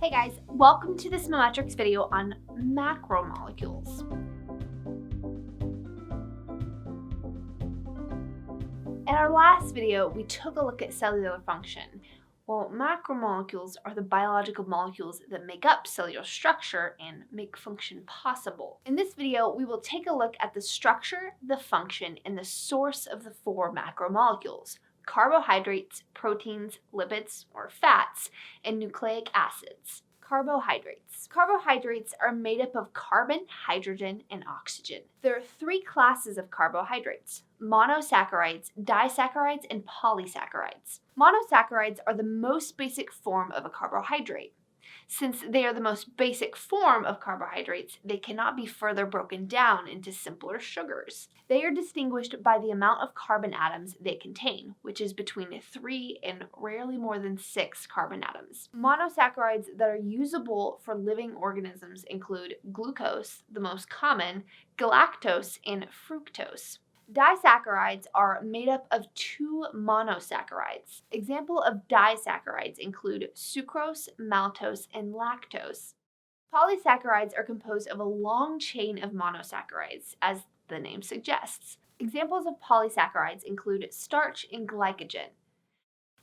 Hey guys, welcome to this Memetrics video on macromolecules. In our last video, we took a look at cellular function. Well, macromolecules are the biological molecules that make up cellular structure and make function possible. In this video, we will take a look at the structure, the function, and the source of the four macromolecules: carbohydrates, proteins, lipids or fats, and nucleic acids. Carbohydrates. Carbohydrates are made up of carbon, hydrogen, and oxygen. There are three classes of carbohydrates: monosaccharides, disaccharides, and polysaccharides. Monosaccharides are the most basic form of a carbohydrate. Since they are the most basic form of carbohydrates, they cannot be further broken down into simpler sugars. They are distinguished by the amount of carbon atoms they contain, which is between 3 and rarely more than 6 carbon atoms. Monosaccharides that are usable for living organisms include glucose, the most common, galactose, and fructose. Disaccharides are made up of two monosaccharides. Example of disaccharides include sucrose, maltose, and lactose. Polysaccharides are composed of a long chain of monosaccharides, as the name suggests. Examples of polysaccharides include starch and glycogen.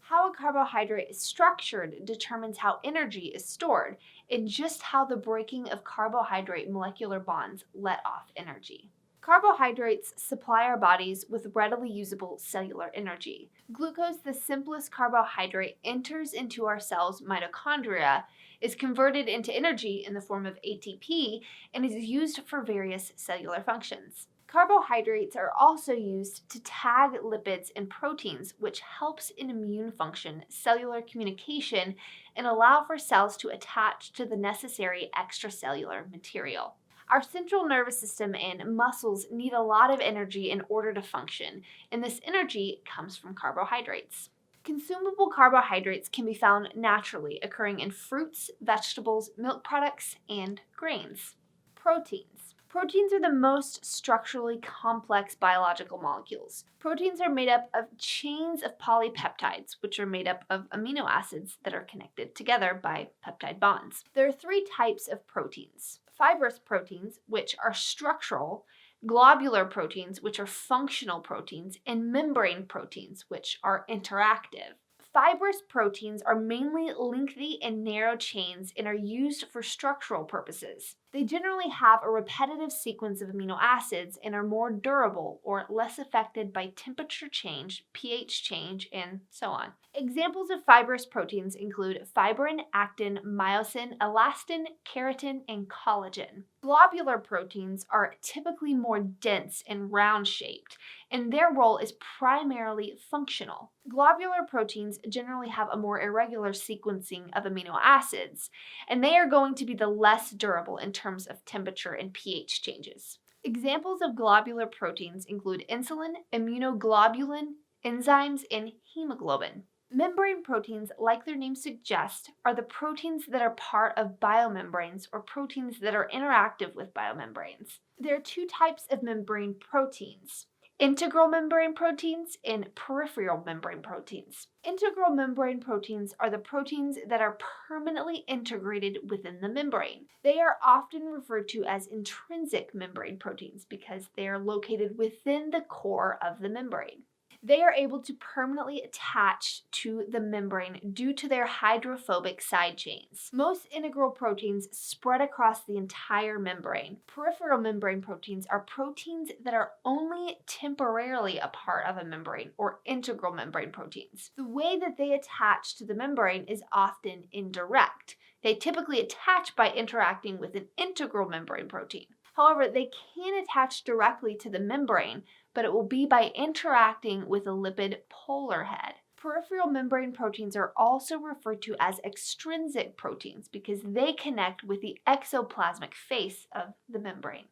How a carbohydrate is structured determines how energy is stored, and just how the breaking of carbohydrate molecular bonds let off energy. Carbohydrates supply our bodies with readily usable cellular energy. Glucose, the simplest carbohydrate, enters into our cells' mitochondria, is converted into energy in the form of ATP, and is used for various cellular functions. Carbohydrates are also used to tag lipids and proteins, which helps in immune function, cellular communication, and allow for cells to attach to the necessary extracellular material. Our central nervous system and muscles need a lot of energy in order to function, and this energy comes from carbohydrates. Consumable carbohydrates can be found naturally, occurring in fruits, vegetables, milk products, and grains. Proteins. Proteins are the most structurally complex biological molecules. Proteins are made up of chains of polypeptides, which are made up of amino acids that are connected together by peptide bonds. There are three types of proteins: fibrous proteins, which are structural; globular proteins, which are functional proteins; and membrane proteins, which are interactive. Fibrous proteins are mainly lengthy and narrow chains and are used for structural purposes. They generally have a repetitive sequence of amino acids and are more durable or less affected by temperature change, pH change, and so on. Examples of fibrous proteins include fibrin, actin, myosin, elastin, keratin, and collagen. Globular proteins are typically more dense and round-shaped, and their role is primarily functional. Globular proteins generally have a more irregular sequencing of amino acids, and they are going to be the less durable in terms of temperature and pH changes. Examples of globular proteins include insulin, immunoglobulin, enzymes, and hemoglobin. Membrane proteins, like their name suggests, are the proteins that are part of biomembranes or proteins that are interactive with biomembranes. There are two types of membrane proteins: integral membrane proteins and peripheral membrane proteins. Integral membrane proteins are the proteins that are permanently integrated within the membrane. They are often referred to as intrinsic membrane proteins because they are located within the core of the membrane. They are able to permanently attach to the membrane due to their hydrophobic side chains. Most integral proteins spread across the entire membrane. Peripheral membrane proteins are proteins that are only temporarily a part of a membrane, or integral membrane proteins. The way that they attach to the membrane is often indirect. They typically attach by interacting with an integral membrane protein. However, they can attach directly to the membrane, but it will be by interacting with a lipid polar head. Peripheral membrane proteins are also referred to as extrinsic proteins because they connect with the exoplasmic face of the membrane.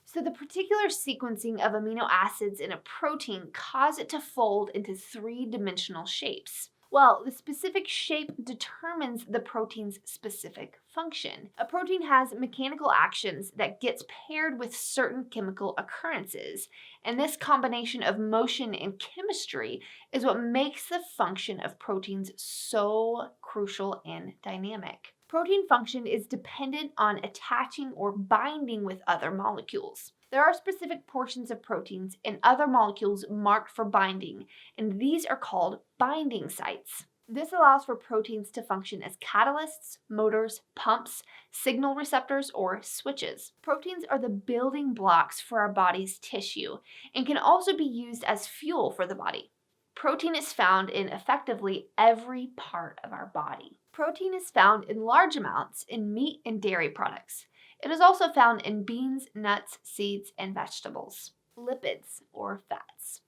So the particular sequencing of amino acids in a protein cause it to fold into three-dimensional shapes. Well, the specific shape determines the protein's specific function. A protein has mechanical actions that gets paired with certain chemical occurrences, and this combination of motion and chemistry is what makes the function of proteins so crucial and dynamic. Protein function is dependent on attaching or binding with other molecules. There are specific portions of proteins and other molecules marked for binding, and these are called binding sites. This allows for proteins to function as catalysts, motors, pumps, signal receptors, or switches. Proteins are the building blocks for our body's tissue and can also be used as fuel for the body. Protein is found in effectively every part of our body. Protein is found in large amounts in meat and dairy products. It is also found in beans, nuts, seeds, and vegetables. Lipids, or fats.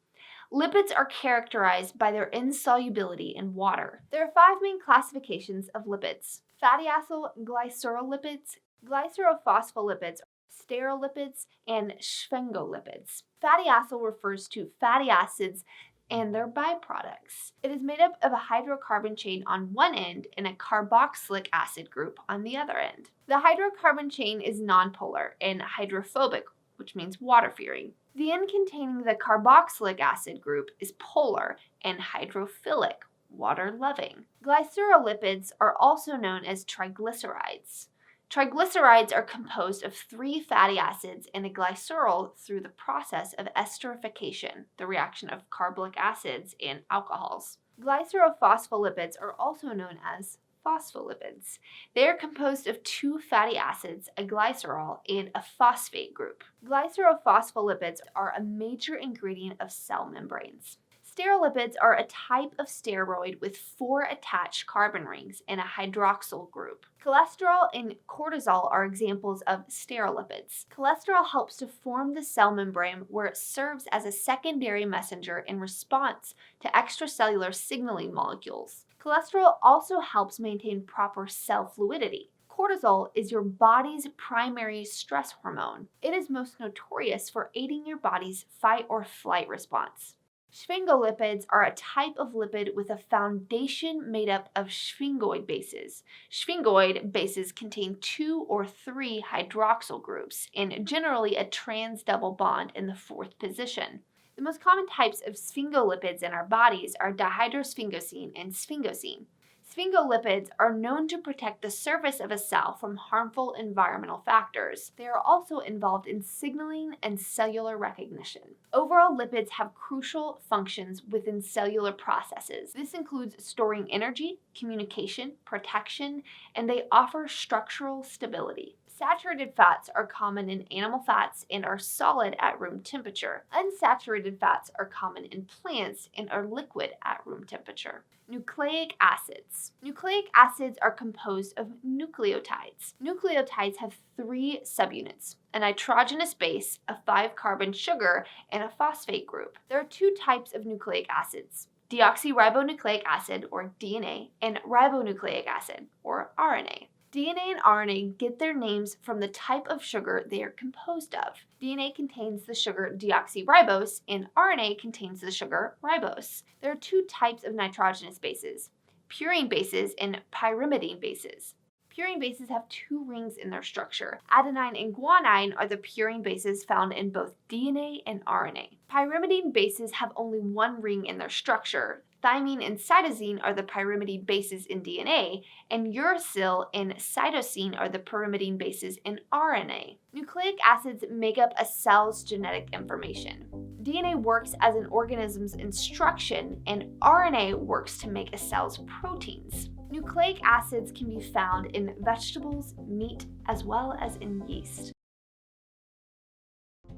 Lipids are characterized by their insolubility in water. There are 5 main classifications of lipids: fatty acid glycerolipids, glycerophospholipids, stereolipids, and sphingolipids. Fatty acid refers to fatty acids and their byproducts. It is made up of a hydrocarbon chain on one end and a carboxylic acid group on the other end. The hydrocarbon chain is nonpolar and hydrophobic, which means water-fearing. The end containing the carboxylic acid group is polar and hydrophilic, water-loving. Glycerolipids are also known as triglycerides. Triglycerides are composed of 3 fatty acids and a glycerol through the process of esterification, the reaction of carboxylic acids and alcohols. Glycerophospholipids are also known as phospholipids. They are composed of 2 fatty acids, a glycerol, and a phosphate group. Glycerophospholipids are a major ingredient of cell membranes. Stereolipids are a type of steroid with 4 attached carbon rings and a hydroxyl group. Cholesterol and cortisol are examples of stereolipids. Cholesterol helps to form the cell membrane where it serves as a secondary messenger in response to extracellular signaling molecules. Cholesterol also helps maintain proper cell fluidity. Cortisol is your body's primary stress hormone. It is most notorious for aiding your body's fight or flight response. Sphingolipids are a type of lipid with a foundation made up of sphingosine bases. Sphingosine bases contain 2 or 3 hydroxyl groups and generally a trans double bond in the 4th position. The most common types of sphingolipids in our bodies are dihydrosphingosine and sphingosine. Sphingolipids are known to protect the surface of a cell from harmful environmental factors. They are also involved in signaling and cellular recognition. Overall, lipids have crucial functions within cellular processes. This includes storing energy, communication, protection, and they offer structural stability. Saturated fats are common in animal fats and are solid at room temperature. Unsaturated fats are common in plants and are liquid at room temperature. Nucleic acids. Nucleic acids are composed of nucleotides. Nucleotides have 3 subunits: a nitrogenous base, a 5-carbon sugar, and a phosphate group. There are 2 types of nucleic acids: deoxyribonucleic acid, or DNA, and ribonucleic acid, or RNA. DNA and RNA get their names from the type of sugar they are composed of. DNA contains the sugar deoxyribose and RNA contains the sugar ribose. There are 2 types of nitrogenous bases: purine bases and pyrimidine bases. Purine bases have 2 rings in their structure. Adenine and guanine are the purine bases found in both DNA and RNA. Pyrimidine bases have only 1 ring in their structure. Thymine and cytosine are the pyrimidine bases in DNA, and uracil and cytosine are the pyrimidine bases in RNA. Nucleic acids make up a cell's genetic information. DNA works as an organism's instruction, and RNA works to make a cell's proteins. Nucleic acids can be found in vegetables, meat, as well as in yeast.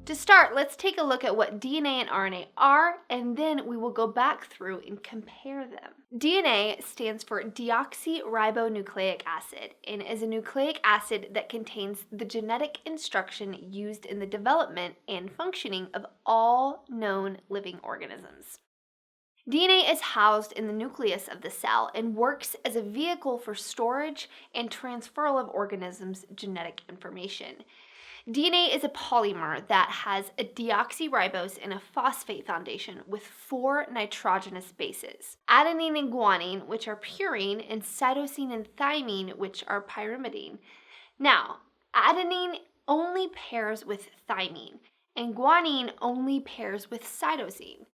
To start, let's take a look at what DNA and RNA are, and then we will go back through and compare them. DNA stands for deoxyribonucleic acid and is a nucleic acid that contains the genetic instruction used in the development and functioning of all known living organisms. DNA is housed in the nucleus of the cell and works as a vehicle for storage and transferal of organisms' genetic information. DNA is a polymer that has a deoxyribose and a phosphate foundation with 4 nitrogenous bases: adenine and guanine, which are purine, and cytosine and thymine, which are pyrimidine. Now, adenine only pairs with thymine, and guanine only pairs with cytosine.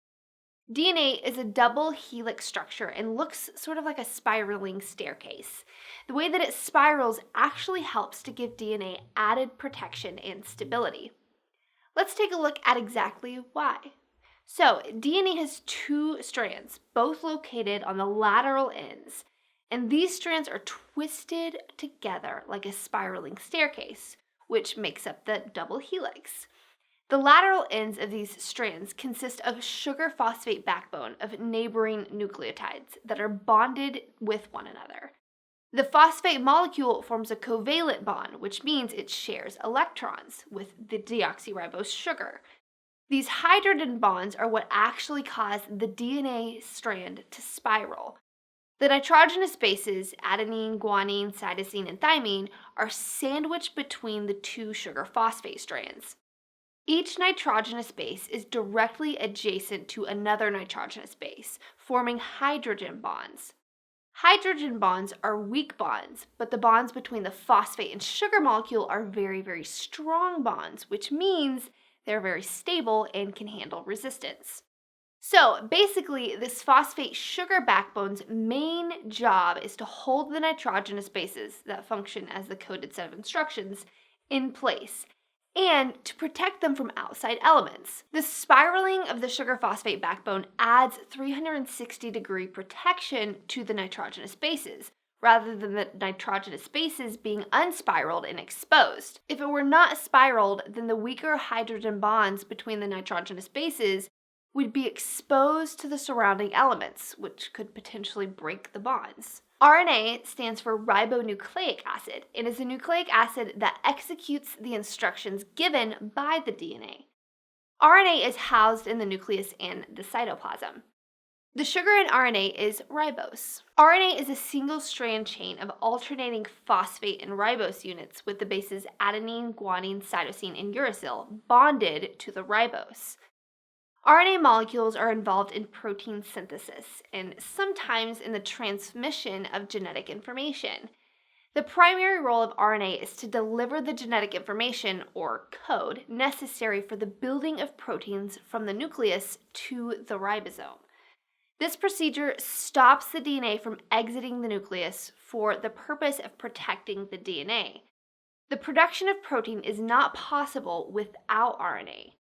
DNA is a double helix structure and looks sort of like a spiraling staircase. The way that it spirals actually helps to give DNA added protection and stability. Let's take a look at exactly why. So, DNA has two strands, both located on the lateral ends, and these strands are twisted together like a spiraling staircase, which makes up the double helix. The lateral ends of these strands consist of sugar phosphate backbone of neighboring nucleotides that are bonded with one another. The phosphate molecule forms a covalent bond, which means it shares electrons with the deoxyribose sugar. These hydrogen bonds are what actually cause the DNA strand to spiral. The nitrogenous bases, adenine, guanine, cytosine, and thymine, are sandwiched between the two sugar phosphate strands. Each nitrogenous base is directly adjacent to another nitrogenous base, forming hydrogen bonds. Hydrogen bonds are weak bonds, but the bonds between the phosphate and sugar molecule are very, very strong bonds, which means they're very stable and can handle resistance. So basically, this phosphate sugar backbone's main job is to hold the nitrogenous bases that function as the coded set of instructions in place and to protect them from outside elements. The spiraling of the sugar phosphate backbone adds 360-degree protection to the nitrogenous bases, rather than the nitrogenous bases being unspiraled and exposed. If it were not spiraled, then the weaker hydrogen bonds between the nitrogenous bases would be exposed to the surrounding elements, which could potentially break the bonds. RNA stands for ribonucleic acid and is a nucleic acid that executes the instructions given by the DNA. RNA is housed in the nucleus and the cytoplasm. The sugar in RNA is ribose. RNA is a single-strand chain of alternating phosphate and ribose units with the bases adenine, guanine, cytosine, and uracil bonded to the ribose. RNA molecules are involved in protein synthesis and sometimes in the transmission of genetic information. The primary role of RNA is to deliver the genetic information, or code, necessary for the building of proteins from the nucleus to the ribosome. This procedure stops the DNA from exiting the nucleus for the purpose of protecting the DNA. The production of protein is not possible without RNA.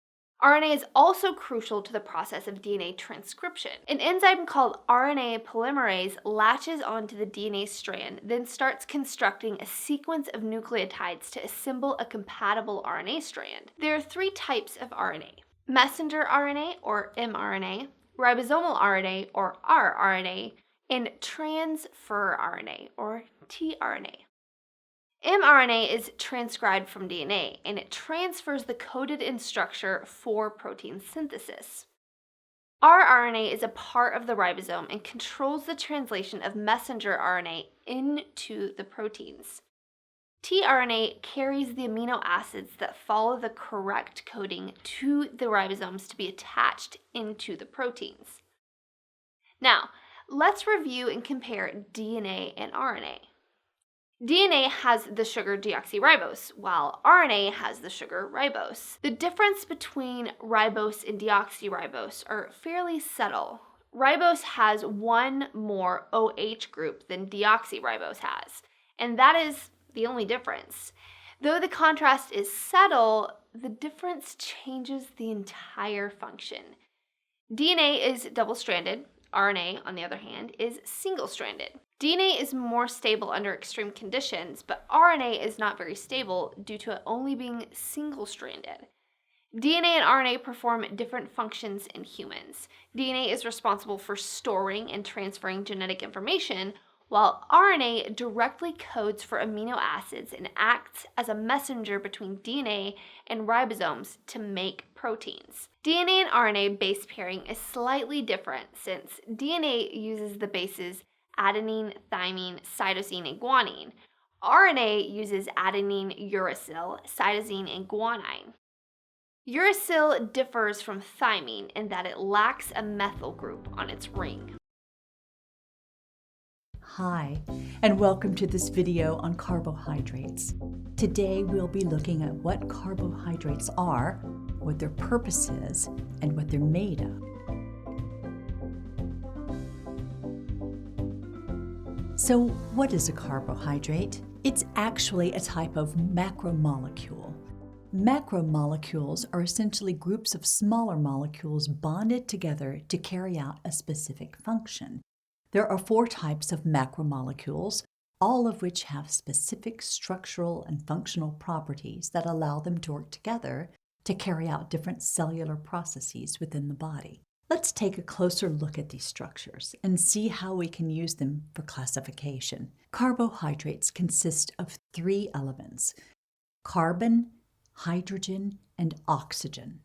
RNA is also crucial to the process of DNA transcription. An enzyme called RNA polymerase latches onto the DNA strand, then starts constructing a sequence of nucleotides to assemble a compatible RNA strand. There are three types of RNA: messenger RNA, or mRNA, ribosomal RNA, or rRNA, and transfer RNA, or tRNA. mRNA is transcribed from DNA, and it transfers the coded structure for protein synthesis. rRNA is a part of the ribosome and controls the translation of messenger RNA into the proteins. tRNA carries the amino acids that follow the correct coding to the ribosomes to be attached into the proteins. Now, let's review and compare DNA and RNA. DNA has the sugar deoxyribose, while RNA has the sugar ribose. The difference between ribose and deoxyribose are fairly subtle. Ribose has one more OH group than deoxyribose has, and that is the only difference. Though the contrast is subtle, the difference changes the entire function. DNA is double-stranded. RNA, on the other hand, is single-stranded. DNA is more stable under extreme conditions, but RNA is not very stable due to it only being single-stranded. DNA and RNA perform different functions in humans. DNA is responsible for storing and transferring genetic information, while RNA directly codes for amino acids and acts as a messenger between DNA and ribosomes to make proteins. DNA and RNA base pairing is slightly different since DNA uses the bases adenine, thymine, cytosine, and guanine. RNA uses adenine, uracil, cytosine, and guanine. Uracil differs from thymine in that it lacks a methyl group on its ring. Hi, and welcome to this video on carbohydrates. Today we'll be looking at what carbohydrates are, what their purpose is, and what they're made of. So what is a carbohydrate? It's actually a type of macromolecule. Macromolecules are essentially groups of smaller molecules bonded together to carry out a specific function. There are 4 types of macromolecules, all of which have specific structural and functional properties that allow them to work together to carry out different cellular processes within the body. Let's take a closer look at these structures and see how we can use them for classification. Carbohydrates consist of 3 elements: carbon, hydrogen, and oxygen.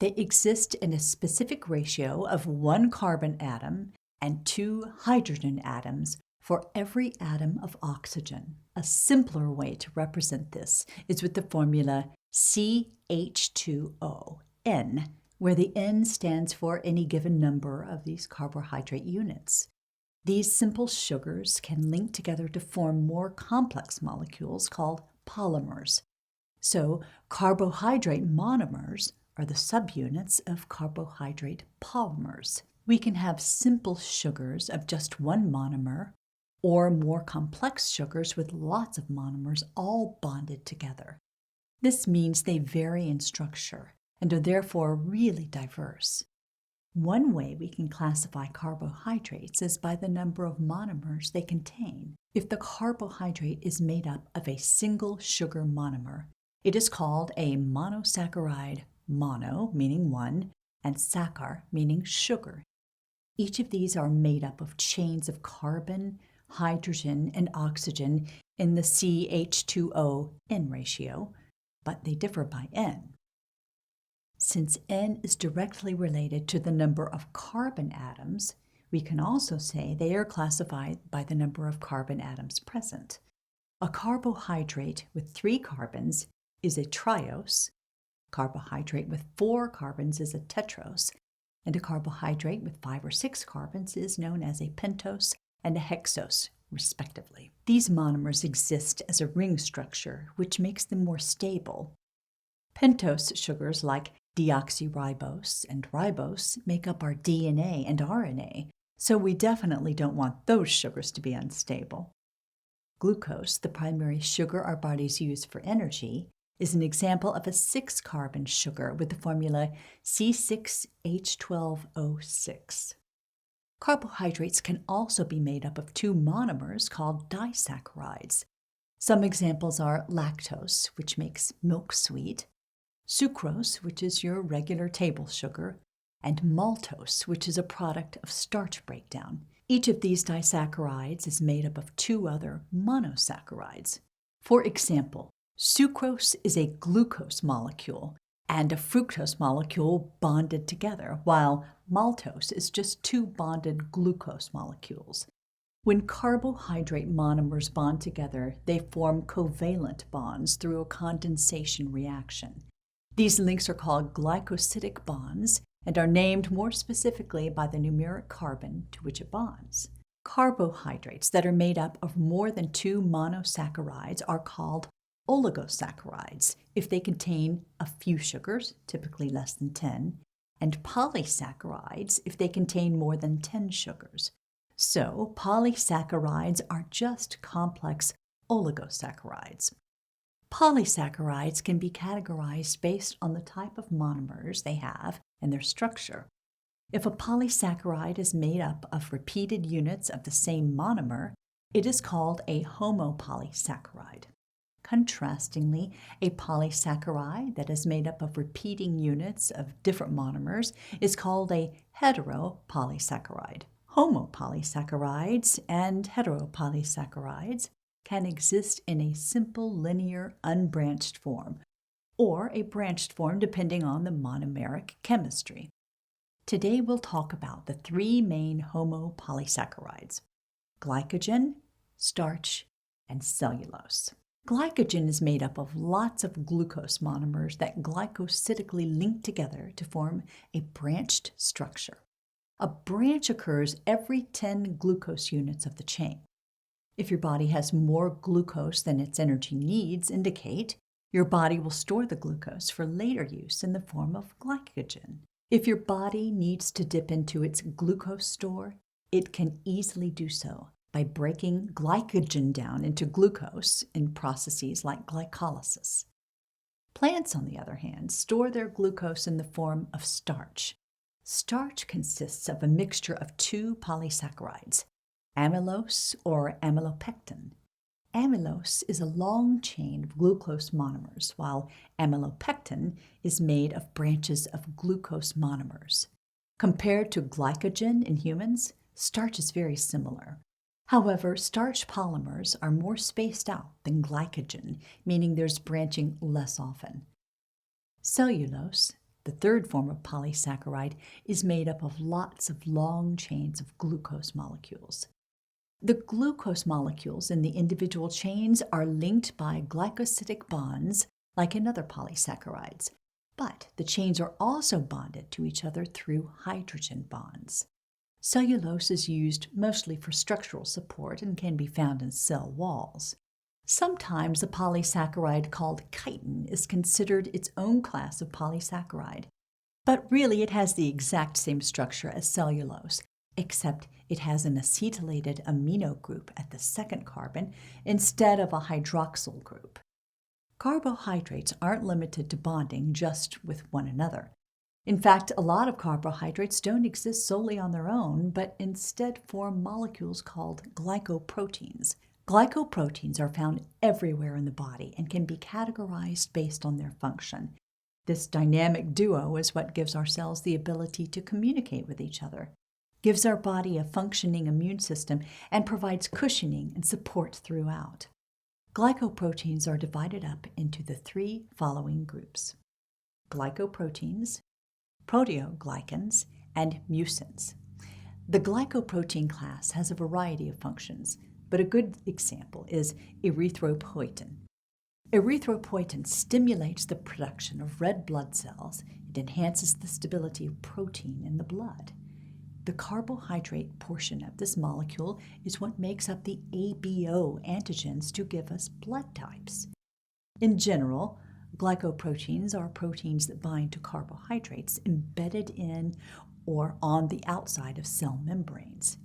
They exist in a specific ratio of 1 carbon atom and 2 hydrogen atoms for every atom of oxygen. A simpler way to represent this is with the formula CH2O, N, where the N stands for any given number of these carbohydrate units. These simple sugars can link together to form more complex molecules called polymers. So, carbohydrate monomers are the subunits of carbohydrate polymers. We can have simple sugars of just 1 monomer, or more complex sugars with lots of monomers all bonded together. This means they vary in structure and are therefore really diverse. One way we can classify carbohydrates is by the number of monomers they contain. If the carbohydrate is made up of a single sugar monomer, it is called a monosaccharide, mono meaning 1, and saccharide meaning sugar. Each of these are made up of chains of carbon, hydrogen, and oxygen in the CH2O N ratio, but they differ by N. Since N is directly related to the number of carbon atoms, we can also say they are classified by the number of carbon atoms present. A carbohydrate with 3 carbons is a triose, carbohydrate with 4 carbons is a tetrose, and a carbohydrate with 5 or 6 carbons is known as a pentose and a hexose, respectively. These monomers exist as a ring structure, which makes them more stable. Pentose sugars like deoxyribose and ribose make up our DNA and RNA, so we definitely don't want those sugars to be unstable. Glucose, the primary sugar our bodies use for energy, is an example of a 6-carbon sugar with the formula C6H12O6. Carbohydrates can also be made up of 2 monomers called disaccharides. Some examples are lactose, which makes milk sweet, sucrose, which is your regular table sugar, and maltose, which is a product of starch breakdown. Each of these disaccharides is made up of 2 other monosaccharides. For example, sucrose is a glucose molecule and a fructose molecule bonded together, while maltose is just 2 bonded glucose molecules. When carbohydrate monomers bond together, they form covalent bonds through a condensation reaction. These links are called glycosidic bonds and are named more specifically by the numeric carbon to which it bonds. Carbohydrates that are made up of more than 2 monosaccharides are called oligosaccharides if they contain a few sugars, typically less than 10, and polysaccharides if they contain more than 10 sugars. So, polysaccharides are just complex oligosaccharides. Polysaccharides can be categorized based on the type of monomers they have and their structure. If a polysaccharide is made up of repeated units of the same monomer, it is called a homopolysaccharide. Contrastingly, a polysaccharide that is made up of repeating units of different monomers is called a heteropolysaccharide. Homopolysaccharides and heteropolysaccharides can exist in a simple linear unbranched form, or a branched form depending on the monomeric chemistry. Today we'll talk about the 3 main homopolysaccharides: glycogen, starch, and cellulose. Glycogen is made up of lots of glucose monomers that glycosidically link together to form a branched structure. A branch occurs every 10 glucose units of the chain. If your body has more glucose than its energy needs indicate, your body will store the glucose for later use in the form of glycogen. If your body needs to dip into its glucose store, it can easily do so by breaking glycogen down into glucose in processes like glycolysis. Plants, on the other hand, store their glucose in the form of starch. Starch consists of a mixture of two polysaccharides, amylose or amylopectin. Amylose is a long chain of glucose monomers, while amylopectin is made of branches of glucose monomers. Compared to glycogen in humans, starch is very similar. However, starch polymers are more spaced out than glycogen, meaning there's branching less often. Cellulose, the third form of polysaccharide, is made up of lots of long chains of glucose molecules. The glucose molecules in the individual chains are linked by glycosidic bonds like in other polysaccharides, but the chains are also bonded to each other through hydrogen bonds. Cellulose is used mostly for structural support and can be found in cell walls. Sometimes a polysaccharide called chitin is considered its own class of polysaccharide, but really it has the exact same structure as cellulose, except it has an acetylated amino group at the second carbon instead of a hydroxyl group. Carbohydrates aren't limited to bonding just with one another. In fact, a lot of carbohydrates don't exist solely on their own, but instead form molecules called glycoproteins. Glycoproteins are found everywhere in the body and can be categorized based on their function. This dynamic duo is what gives our cells the ability to communicate with each other, gives our body a functioning immune system, and provides cushioning and support throughout. Glycoproteins are divided up into the three following groups: glycoproteins, proteoglycans, and mucins. The glycoprotein class has a variety of functions, but a good example is erythropoietin. Erythropoietin stimulates the production of red blood cells. It enhances the stability of protein in the blood. The carbohydrate portion of this molecule is what makes up the ABO antigens to give us blood types. In general, glycoproteins are proteins that bind to carbohydrates embedded in or on the outside of cell membranes.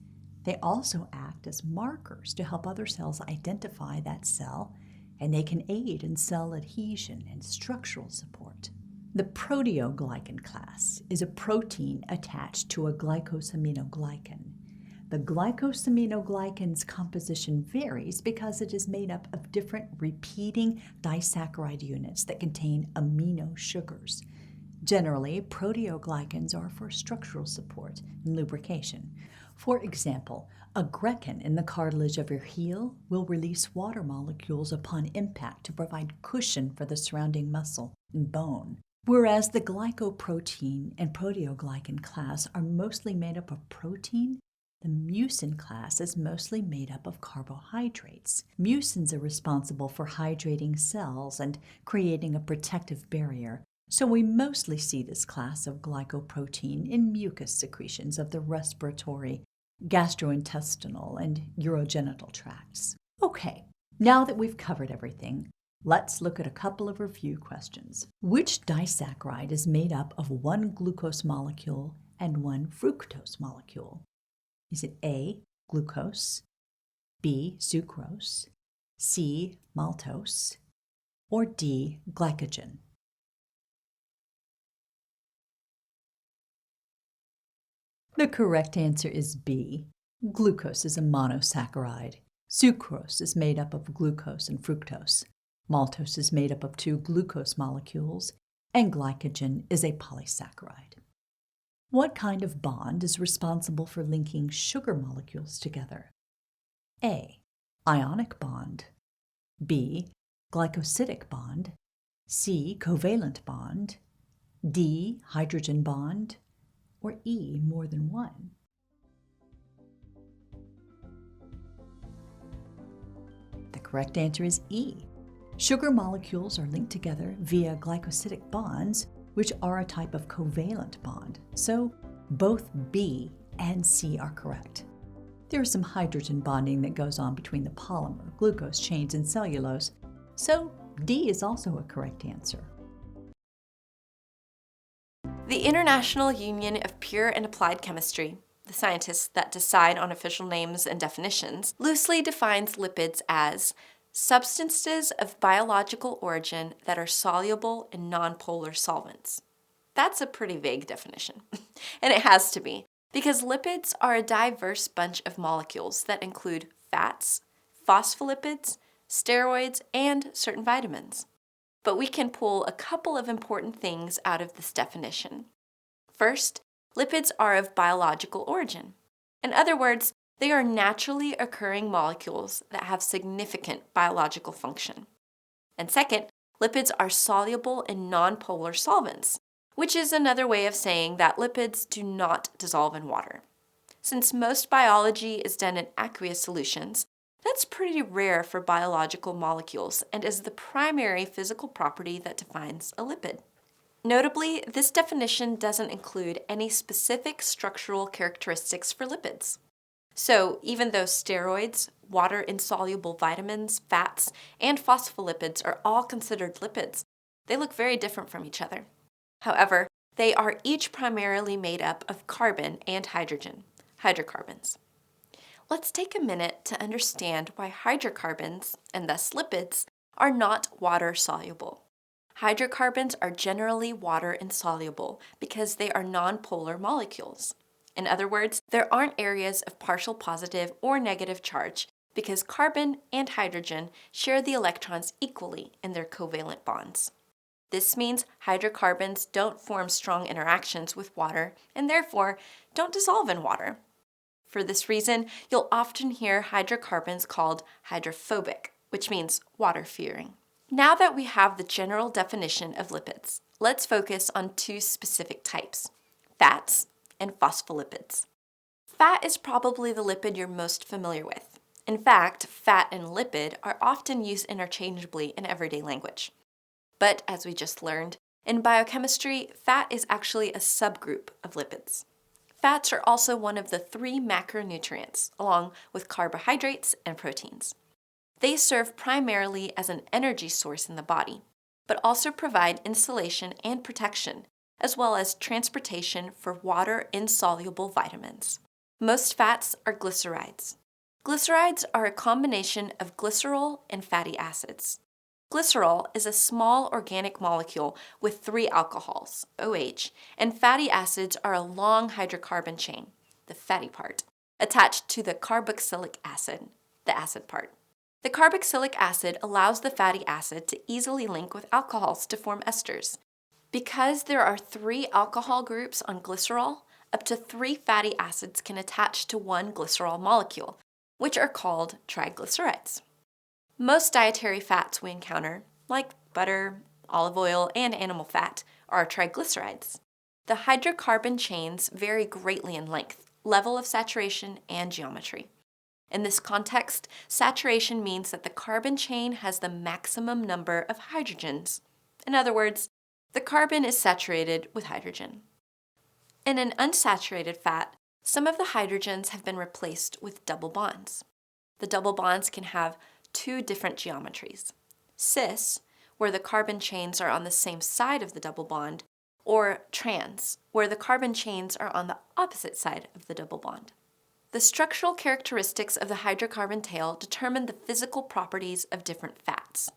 They also act as markers to help other cells identify that cell, and they can aid in cell adhesion and structural support. The proteoglycan class is a protein attached to a glycosaminoglycan. The glycosaminoglycan's composition varies because it is made up of different repeating disaccharide units that contain amino sugars. Generally, proteoglycans are for structural support and lubrication. For example, a greckin in the cartilage of your heel will release water molecules upon impact to provide cushion for the surrounding muscle and bone. Whereas the glycoprotein and proteoglycan class are mostly made up of protein, the mucin class is mostly made up of carbohydrates. Mucins are responsible for hydrating cells and creating a protective barrier, so we mostly see this class of glycoprotein in mucus secretions of the respiratory, gastrointestinal, and urogenital tracts. Okay, now that we've covered everything, let's look at a couple of review questions. Which disaccharide is made up of one glucose molecule and one fructose molecule? Is it A, glucose, B, sucrose, C, maltose, or D, glycogen? The correct answer is B. Glucose is a monosaccharide. Sucrose is made up of glucose and fructose. Maltose is made up of two glucose molecules, and glycogen is a polysaccharide. What kind of bond is responsible for linking sugar molecules together? A, ionic bond. B, glycosidic bond. C, covalent bond. D, hydrogen bond. Or E, more than one? The correct answer is E. Sugar molecules are linked together via glycosidic bonds, which are a type of covalent bond. So both B and C are correct. There is some hydrogen bonding that goes on between the polymer, glucose chains, and cellulose, so D is also a correct answer. The International Union of Pure and Applied Chemistry. the scientists that decide on official names and definitions, loosely defines lipids as substances of biological origin that are soluble in nonpolar solvents. That's a pretty vague definition, and it has to be, because lipids are a diverse bunch of molecules that include fats, phospholipids, steroids, and certain vitamins. But we can pull a couple of important things out of this definition. First, lipids are of biological origin. In other words, they are naturally occurring molecules that have significant biological function. And second, lipids are soluble in nonpolar solvents, which is another way of saying that lipids do not dissolve in water. Since most biology is done in aqueous solutions, that's pretty rare for biological molecules and is the primary physical property that defines a lipid. Notably, this definition doesn't include any specific structural characteristics for lipids. So even though steroids, water-insoluble vitamins, fats, and phospholipids are all considered lipids, they look very different from each other. However, they are each primarily made up of carbon and hydrogen, hydrocarbons. Let's take a minute to understand why hydrocarbons, and thus lipids, are not water-soluble. Hydrocarbons are generally water-insoluble because they are nonpolar molecules. In other words, there aren't areas of partial positive or negative charge because carbon and hydrogen share the electrons equally in their covalent bonds. This means hydrocarbons don't form strong interactions with water and therefore don't dissolve in water. For this reason, you'll often hear hydrocarbons called hydrophobic, which means water-fearing. Now that we have the general definition of lipids, let's focus on two specific types, fats and phospholipids. Fat is probably the lipid you're most familiar with. In fact, fat and lipid are often used interchangeably in everyday language. But as we just learned, in biochemistry, fat is actually a subgroup of lipids. Fats are also one of the 3 macronutrients, along with carbohydrates and proteins. They serve primarily as an energy source in the body, but also provide insulation and protection, as well as transportation for water-insoluble vitamins. Most fats are glycerides. Glycerides are a combination of glycerol and fatty acids. Glycerol is a small organic molecule with 3 alcohols, OH, and fatty acids are a long hydrocarbon chain, the fatty part, attached to the carboxylic acid, the acid part. The carboxylic acid allows the fatty acid to easily link with alcohols to form esters. Because there are 3 alcohol groups on glycerol, up to 3 fatty acids can attach to one glycerol molecule, which are called triglycerides. Most dietary fats we encounter, like butter, olive oil, and animal fat, are triglycerides. The hydrocarbon chains vary greatly in length, level of saturation, and geometry. In this context, saturation means that the carbon chain has the maximum number of hydrogens. In other words, the carbon is saturated with hydrogen. In an unsaturated fat, some of the hydrogens have been replaced with double bonds. The double bonds can have 2 different geometries: cis, where the carbon chains are on the same side of the double bond, or trans, where the carbon chains are on the opposite side of the double bond. The structural characteristics of the hydrocarbon tail determine the physical properties of different fats,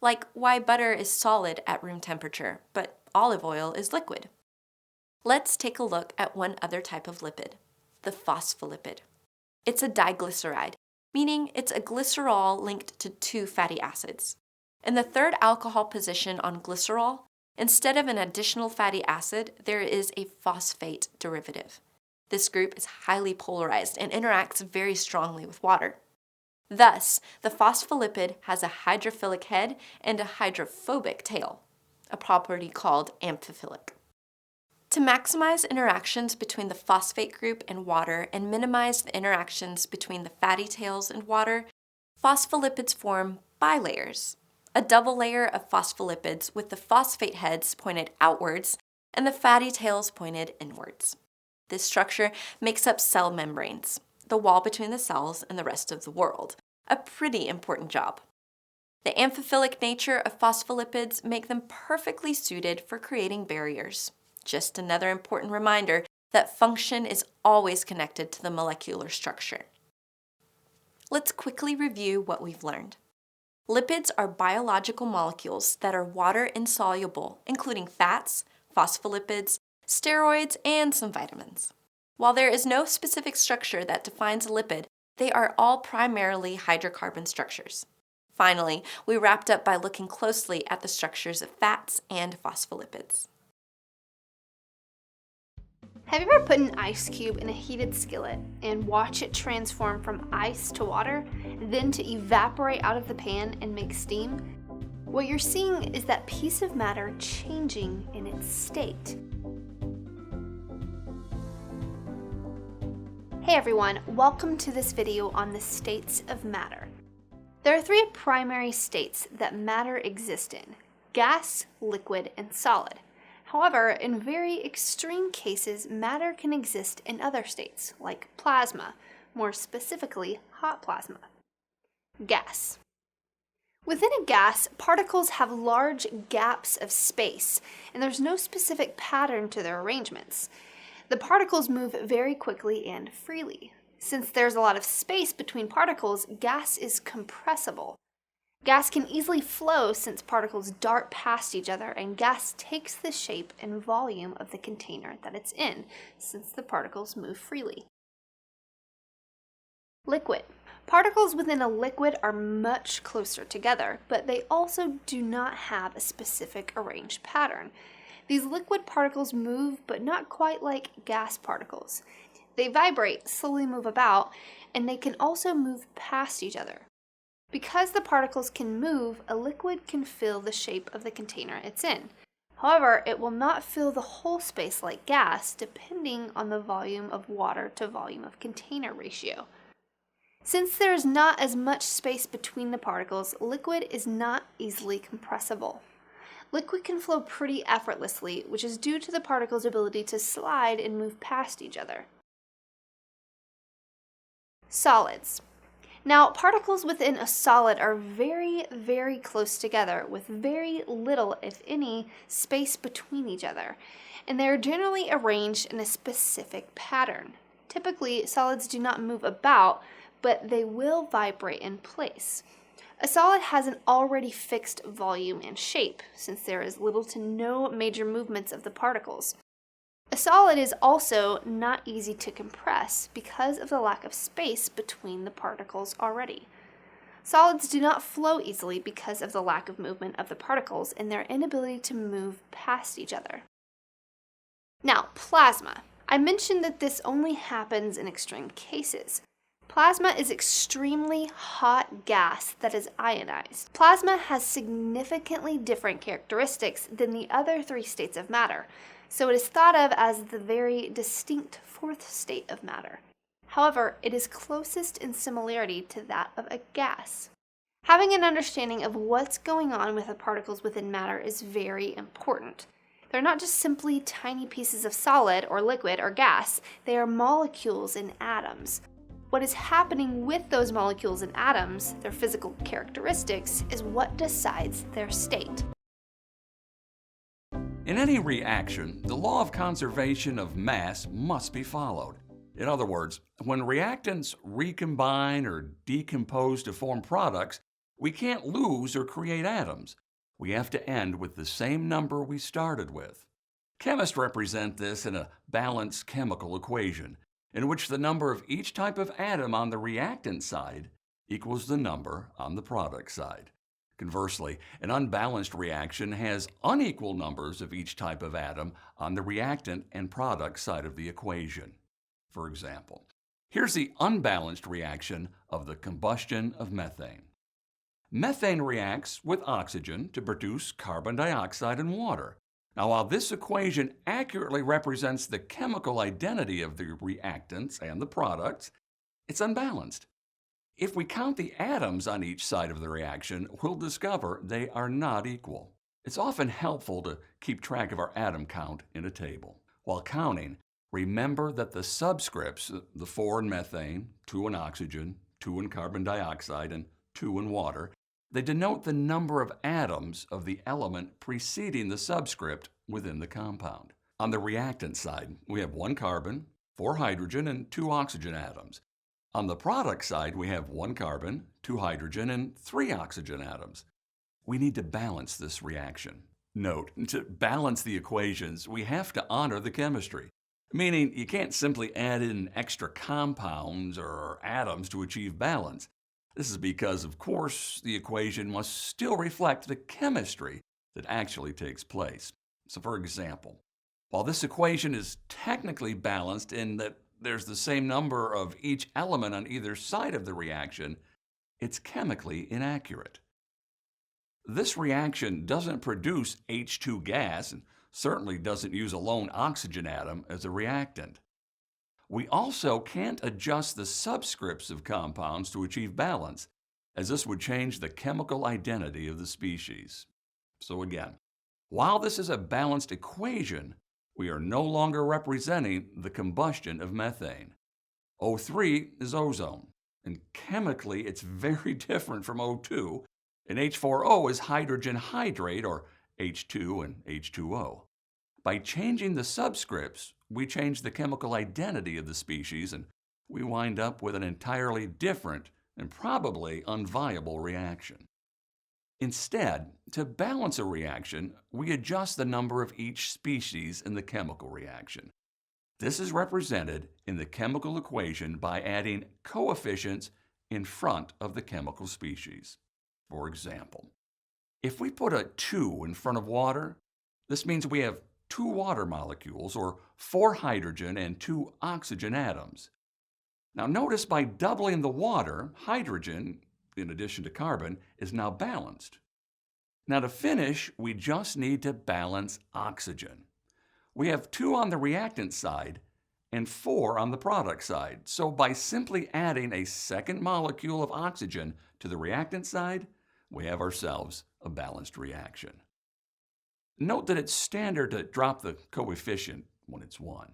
like why butter is solid at room temperature, but olive oil is liquid. Let's take a look at one other type of lipid, the phospholipid. It's a diglyceride, meaning it's a glycerol linked to 2 fatty acids. In the 3rd alcohol position on glycerol, instead of an additional fatty acid, there is a phosphate derivative. This group is highly polarized and interacts very strongly with water. Thus, the phospholipid has a hydrophilic head and a hydrophobic tail, a property called amphiphilic. To maximize interactions between the phosphate group and water and minimize the interactions between the fatty tails and water, phospholipids form bilayers, a double layer of phospholipids with the phosphate heads pointed outwards and the fatty tails pointed inwards. This structure makes up cell membranes, the wall between the cells and the rest of the world, a pretty important job. The amphiphilic nature of phospholipids make them perfectly suited for creating barriers. Just another important reminder that function is always connected to the molecular structure. Let's quickly review what we've learned. Lipids are biological molecules that are water insoluble, including fats, phospholipids, steroids, and some vitamins. While there is no specific structure that defines a lipid, they are all primarily hydrocarbon structures. Finally, we wrapped up by looking closely at the structures of fats and phospholipids. Have you ever put an ice cube in a heated skillet and watch it transform from ice to water, then to evaporate out of the pan and make steam? What you're seeing is that piece of matter changing in its state. Hey everyone, welcome to this video on the states of matter. There are three primary states that matter exists in: gas, liquid, and solid. However, in very extreme cases, matter can exist in other states, like plasma, more specifically, hot plasma. Gas. Within a gas, particles have large gaps of space, and there's no specific pattern to their arrangements. The particles move very quickly and freely. Since there's a lot of space between particles, gas is compressible. Gas can easily flow since particles dart past each other, and gas takes the shape and volume of the container that it's in, since the particles move freely. Liquid. Particles within a liquid are much closer together, but they also do not have a specific arranged pattern. These liquid particles move, but not quite like gas particles. They vibrate, slowly move about, and they can also move past each other. Because the particles can move, a liquid can fill the shape of the container it's in. However, it will not fill the whole space like gas, depending on the volume of water to volume of container ratio. Since there is not as much space between the particles, liquid is not easily compressible. Liquid can flow pretty effortlessly, which is due to the particles' ability to slide and move past each other. Solids. Now, particles within a solid are very, very close together with very little, if any, space between each other, and they are generally arranged in a specific pattern. Typically, solids do not move about, but they will vibrate in place. A solid has an already fixed volume and shape, since there is little to no major movements of the particles. A solid is also not easy to compress because of the lack of space between the particles already. Solids do not flow easily because of the lack of movement of the particles and their inability to move past each other. Now, plasma. I mentioned that this only happens in extreme cases. Plasma is extremely hot gas that is ionized. Plasma has significantly different characteristics than the other three states of matter, so it is thought of as the very distinct fourth state of matter. However, it is closest in similarity to that of a gas. Having an understanding of what's going on with the particles within matter is very important. They're not just simply tiny pieces of solid or liquid or gas, they are molecules and atoms. What is happening with those molecules and atoms, their physical characteristics, is what decides their state. In any reaction, the law of conservation of mass must be followed. In other words, when reactants recombine or decompose to form products, we can't lose or create atoms. We have to end with the same number we started with. Chemists represent this in a balanced chemical equation, in which the number of each type of atom on the reactant side equals the number on the product side. Conversely, an unbalanced reaction has unequal numbers of each type of atom on the reactant and product side of the equation. For example, here's the unbalanced reaction of the combustion of methane. Methane reacts with oxygen to produce carbon dioxide and water. Now, while this equation accurately represents the chemical identity of the reactants and the products, it's unbalanced. If we count the atoms on each side of the reaction, we'll discover they are not equal. It's often helpful to keep track of our atom count in a table. While counting, remember that the subscripts, the 4 in methane, 2 in oxygen, 2 in carbon dioxide, and 2 in water, they denote the number of atoms of the element preceding the subscript within the compound. On the reactant side, we have 1 carbon, 4 hydrogen, and 2 oxygen atoms. On the product side, we have 1 carbon, 2 hydrogen, and 3 oxygen atoms. We need to balance this reaction. Note, to balance the equations, we have to honor the chemistry, meaning you can't simply add in extra compounds or atoms to achieve balance. This is because, of course, the equation must still reflect the chemistry that actually takes place. So, for example, while this equation is technically balanced in that there's the same number of each element on either side of the reaction, it's chemically inaccurate. This reaction doesn't produce H2 gas and certainly doesn't use a lone oxygen atom as a reactant. We also can't adjust the subscripts of compounds to achieve balance, as this would change the chemical identity of the species. So again, while this is a balanced equation, we are no longer representing the combustion of methane. O3 is ozone, and chemically it's very different from O2, and H4O is hydrogen hydrate, or H2 and H2O. By changing the subscripts, we change the chemical identity of the species, and we wind up with an entirely different and probably unviable reaction. Instead, to balance a reaction, we adjust the number of each species in the chemical reaction. This is represented in the chemical equation by adding coefficients in front of the chemical species. For example, if we put a 2 in front of water, this means we have 2 water molecules, or 4 hydrogen and 2 oxygen atoms. Now notice by doubling the water, hydrogen, in addition to carbon, is now balanced. Now to finish, we just need to balance oxygen. We have 2 on the reactant side and 4 on the product side, so by simply adding a second molecule of oxygen to the reactant side, we have ourselves a balanced reaction. Note that it's standard to drop the coefficient when it's 1.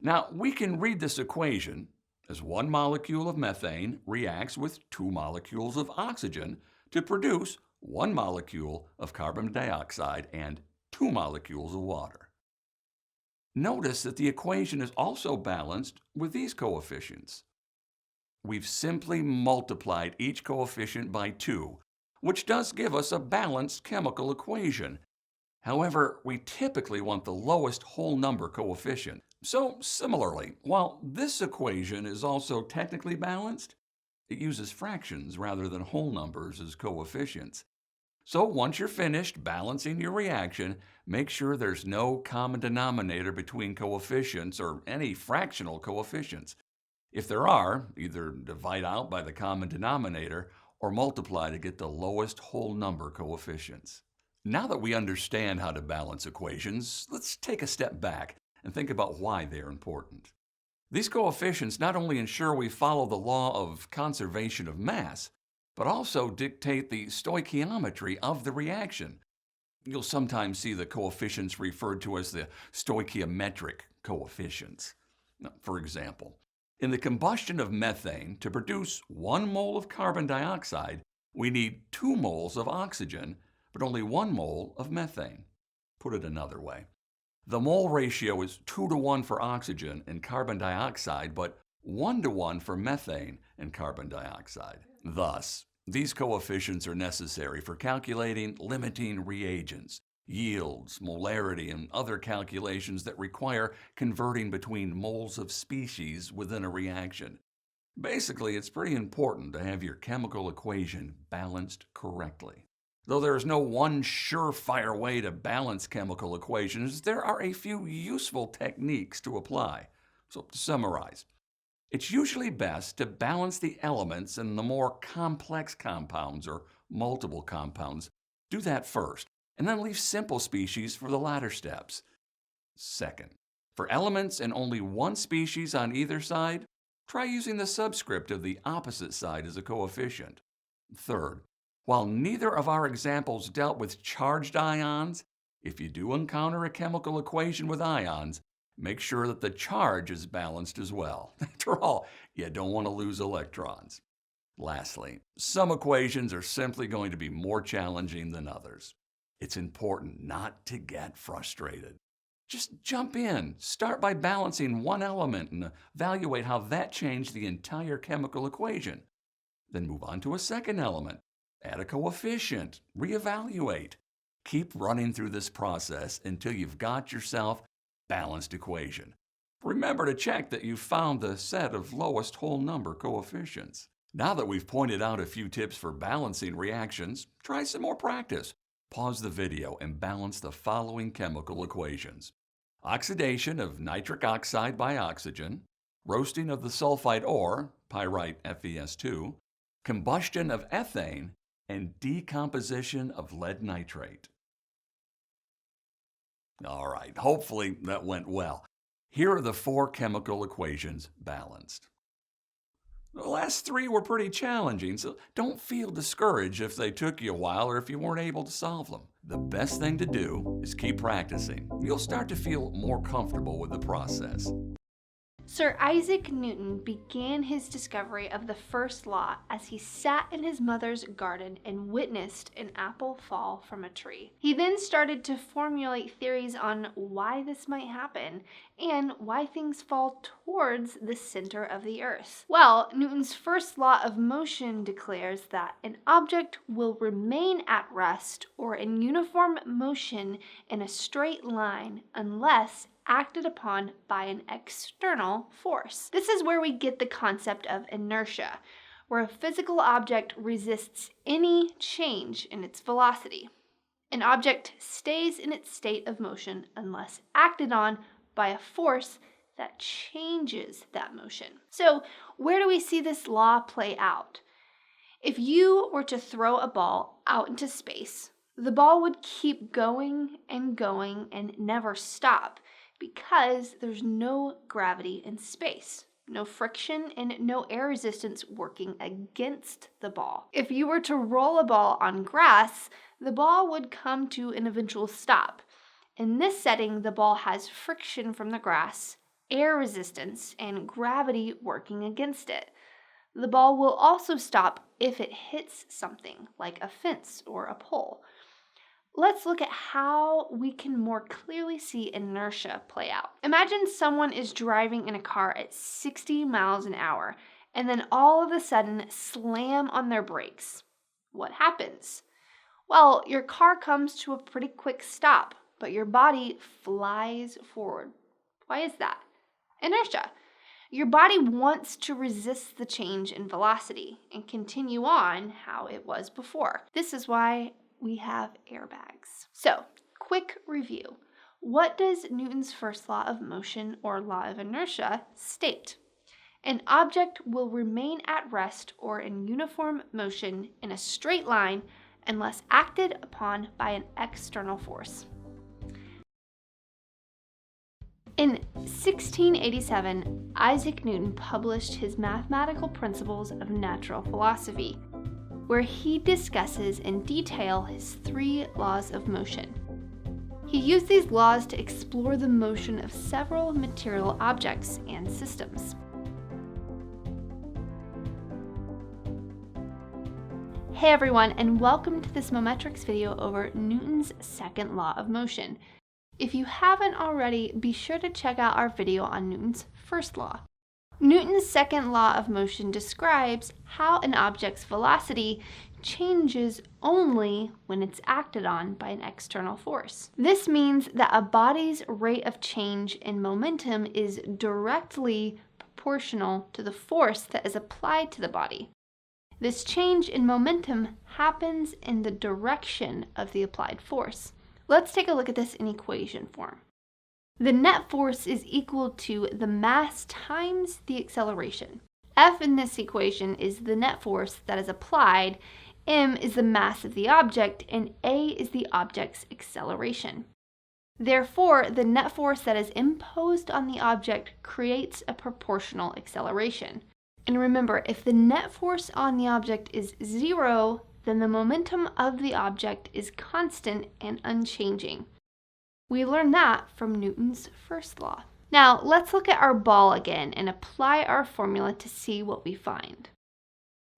Now, we can read this equation as 1 molecule of methane reacts with 2 molecules of oxygen to produce 1 molecule of carbon dioxide and 2 molecules of water. Notice that the equation is also balanced with these coefficients. We've simply multiplied each coefficient by 2, which does give us a balanced chemical equation. However, we typically want the lowest whole number coefficient. So similarly, while this equation is also technically balanced, it uses fractions rather than whole numbers as coefficients. So once you're finished balancing your reaction, make sure there's no common denominator between coefficients or any fractional coefficients. If there are, either divide out by the common denominator or multiply to get the lowest whole number coefficients. Now that we understand how to balance equations, let's take a step back and think about why they are important. These coefficients not only ensure we follow the law of conservation of mass, but also dictate the stoichiometry of the reaction. You'll sometimes see the coefficients referred to as the stoichiometric coefficients. Now, for example, in the combustion of methane, to produce 1 mole of carbon dioxide, we need 2 moles of oxygen, but only 1 mole of methane. Put it another way, the mole ratio is 2:1 for oxygen and carbon dioxide, but 1:1 for methane and carbon dioxide. Thus, these coefficients are necessary for calculating limiting reagents, yields, molarity, and other calculations that require converting between moles of species within a reaction. Basically, it's pretty important to have your chemical equation balanced correctly. Though there is no one surefire way to balance chemical equations, there are a few useful techniques to apply. So to summarize, it's usually best to balance the elements in the more complex compounds or multiple compounds. Do that first, and then leave simple species for the latter steps. Second, for elements in only 1 species on either side, try using the subscript of the opposite side as a coefficient. Third, while neither of our examples dealt with charged ions, if you do encounter a chemical equation with ions, make sure that the charge is balanced as well. After all, you don't want to lose electrons. Lastly, some equations are simply going to be more challenging than others. It's important not to get frustrated. Just jump in. Start by balancing one element and evaluate how that changed the entire chemical equation. Then move on to a second element. Add a coefficient. Reevaluate. Keep running through this process until you've got yourself a balanced equation. Remember to check that you've found the set of lowest whole number coefficients. Now that we've pointed out a few tips for balancing reactions, try some more practice. Pause the video and balance the following chemical equations. Oxidation of nitric oxide by oxygen, roasting of the sulfide ore, pyrite FeS2, combustion of ethane, and decomposition of lead nitrate. All right, hopefully that went well. Here are the 4 chemical equations balanced. The last 3 were pretty challenging, so don't feel discouraged if they took you a while or if you weren't able to solve them. The best thing to do is keep practicing. You'll start to feel more comfortable with the process. Sir Isaac Newton began his discovery of the first law as he sat in his mother's garden and witnessed an apple fall from a tree. He then started to formulate theories on why this might happen and why things fall towards the center of the earth. Well, Newton's first law of motion declares that an object will remain at rest or in uniform motion in a straight line unless acted upon by an external force. This is where we get the concept of inertia, where a physical object resists any change in its velocity. An object stays in its state of motion unless acted on by a force that changes that motion. So, where do we see this law play out? If you were to throw a ball out into space, the ball would keep going and never stop, because there's no gravity in space, no friction, and no air resistance working against the ball. If you were to roll a ball on grass, the ball would come to an eventual stop. In this setting, the ball has friction from the grass, air resistance, and gravity working against it. The ball will also stop if it hits something like a fence or a pole. Let's look at how we can more clearly see inertia play out. Imagine someone is driving in a car at 60 miles an hour and then all of a sudden slam on their brakes. What happens? Well, your car comes to a pretty quick stop, but your body flies forward. Why is that? Inertia. Your body wants to resist the change in velocity and continue on how it was before. This is why we have airbags. So, quick review. What does Newton's first law of motion or law of inertia state? An object will remain at rest or in uniform motion in a straight line unless acted upon by an external force. In 1687, Isaac Newton published his Mathematical Principles of Natural Philosophy, where he discusses in detail his 3 laws of motion. He used these laws to explore the motion of several material objects and systems. Hey everyone, and welcome to this Mometrics video over Newton's second law of motion. If you haven't already, be sure to check out our video on Newton's first law. Newton's second law of motion describes how an object's velocity changes only when it's acted on by an external force. This means that a body's rate of change in momentum is directly proportional to the force that is applied to the body. This change in momentum happens in the direction of the applied force. Let's take a look at this in equation form. The net force is equal to the mass times the acceleration. F in this equation is the net force that is applied, m is the mass of the object, and a is the object's acceleration. Therefore, the net force that is imposed on the object creates a proportional acceleration. And remember, if the net force on the object is 0, then the momentum of the object is constant and unchanging. We learned that from Newton's first law. Now, let's look at our ball again and apply our formula to see what we find.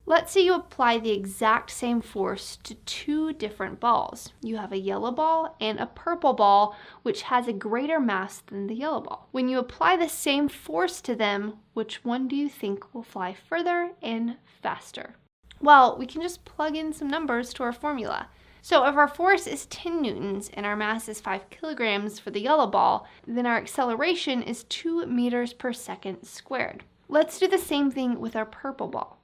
Let's say you apply the exact same force to two different balls. You have a yellow ball and a purple ball, which has a greater mass than the yellow ball. When you apply the same force to them, which one do you think will fly further and faster? Well, we can just plug in some numbers to our formula. So if our force is 10 newtons and our mass is 5 kilograms for the yellow ball, then our acceleration is 2 meters per second squared. Let's do the same thing with our purple ball.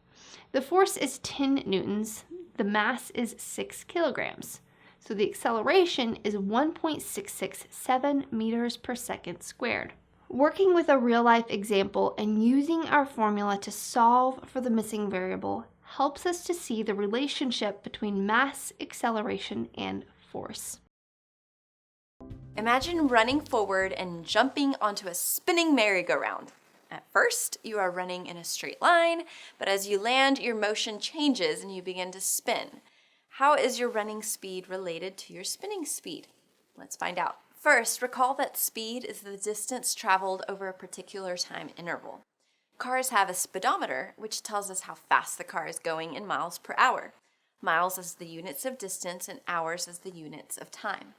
The force is 10 newtons, the mass is 6 kilograms. So the acceleration is 1.667 meters per second squared. Working with a real-life example and using our formula to solve for the missing variable helps us to see the relationship between mass, acceleration, and force. Imagine running forward and jumping onto a spinning merry-go-round. At first, you are running in a straight line, but as you land, your motion changes and you begin to spin. How is your running speed related to your spinning speed? Let's find out. First, recall that speed is the distance traveled over a particular time interval. Cars have a speedometer, which tells us how fast the car is going in miles per hour. Miles as the units of distance and hours as the units of time.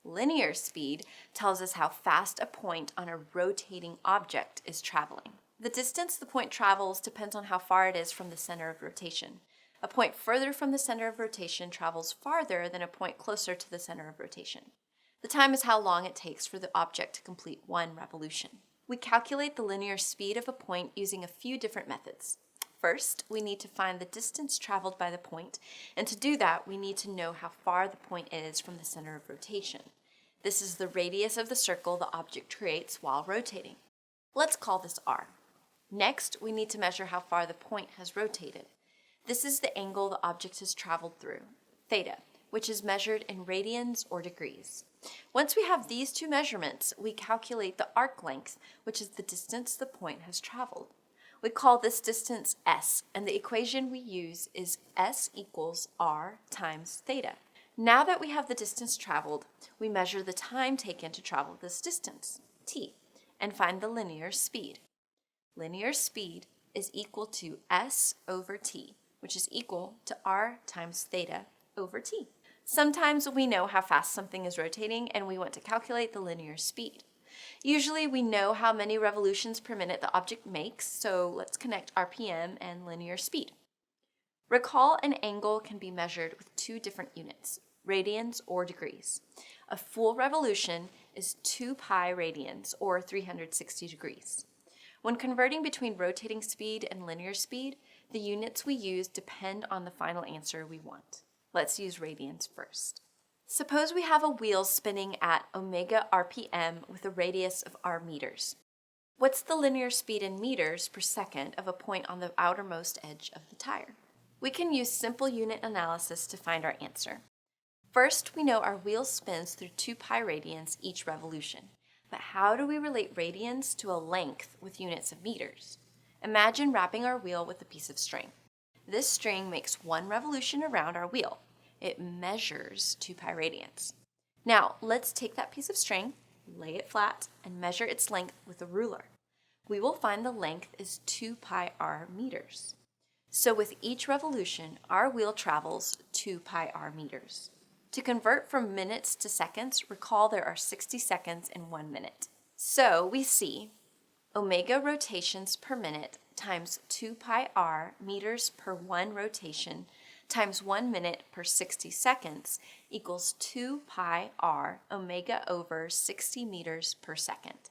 Linear speed tells us how fast a point on a rotating object is traveling. The distance the point travels depends on how far it is from the center of rotation. A point further from the center of rotation travels farther than a point closer to the center of rotation. The time is how long it takes for the object to complete one revolution. We calculate the linear speed of a point using a few different methods. First, we need to find the distance traveled by the point, and to do that, we need to know how far the point is from the center of rotation. This is the radius of the circle the object creates while rotating. Let's call this r. Next, we need to measure how far the point has rotated. This is the angle the object has traveled through, theta, which is measured in radians or degrees. Once we have these two measurements, we calculate the arc length, which is the distance the point has traveled. We call this distance s, and the equation we use is s equals r times theta. Now that we have the distance traveled, we measure the time taken to travel this distance, t, and find the linear speed. Linear speed is equal to s over t, which is equal to r times theta over t. Sometimes we know how fast something is rotating and we want to calculate the linear speed. Usually we know how many revolutions per minute the object makes, so let's connect RPM and linear speed. Recall an angle can be measured with two different units, radians or degrees. A full revolution is 2 pi radians or 360 degrees. When converting between rotating speed and linear speed, the units we use depend on the final answer we want. Let's use radians first. Suppose we have a wheel spinning at omega RPM with a radius of r meters. What's the linear speed in meters per second of a point on the outermost edge of the tire? We can use simple unit analysis to find our answer. First, we know our wheel spins through 2 pi radians each revolution. But how do we relate radians to a length with units of meters? Imagine wrapping our wheel with a piece of string. This string makes one revolution around our wheel. It measures 2 pi radians. Now, let's take that piece of string, lay it flat, and measure its length with a ruler. We will find the length is 2 pi r meters. So with each revolution, our wheel travels 2 pi r meters. To convert from minutes to seconds, recall there are 60 seconds in 1 minute. So we see omega rotations per minute times 2 pi r meters per 1 rotation times 1 minute per 60 seconds equals 2 pi r omega over 60 meters per second.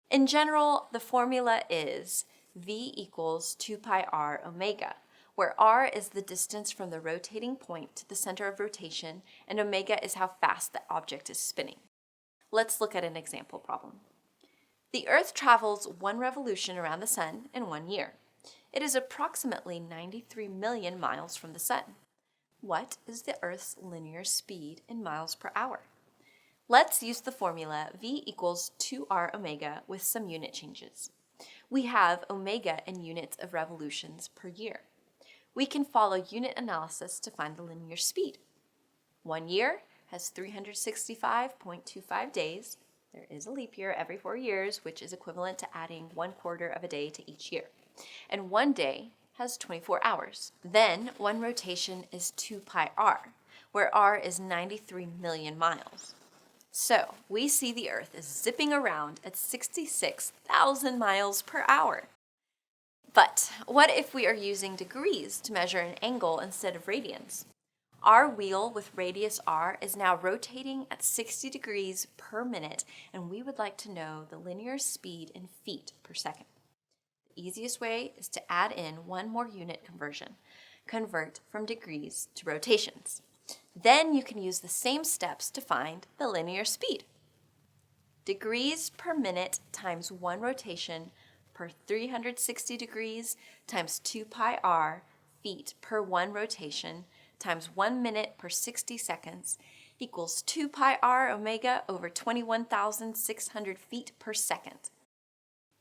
In general, the formula is V equals 2 pi r omega, where r is the distance from the rotating point to the center of rotation and omega is how fast the object is spinning. Let's look at an example problem. The Earth travels 1 revolution around the Sun in 1 year. It is approximately 93 million miles from the Sun. What is the Earth's linear speed in miles per hour? Let's use the formula V equals 2r omega with some unit changes. We have omega in units of revolutions per year. We can follow unit analysis to find the linear speed. 1 year has 365.25 days. There is a leap year every 4 years, which is equivalent to adding 1/4 of a day to each year. And 1 day has 24 hours. Then one rotation is 2 pi r, where r is 93 million miles. So we see the Earth is zipping around at 66,000 miles per hour. But what if we are using degrees to measure an angle instead of radians? Our wheel with radius r is now rotating at 60 degrees per minute, and we would like to know the linear speed in feet per second. The easiest way is to add in one more unit conversion. Convert from degrees to rotations. Then you can use the same steps to find the linear speed. Degrees per minute times one rotation per 360 degrees times 2 pi r feet per one rotation times 1 minute per 60 seconds equals 2 pi r omega over 21,600 feet per second.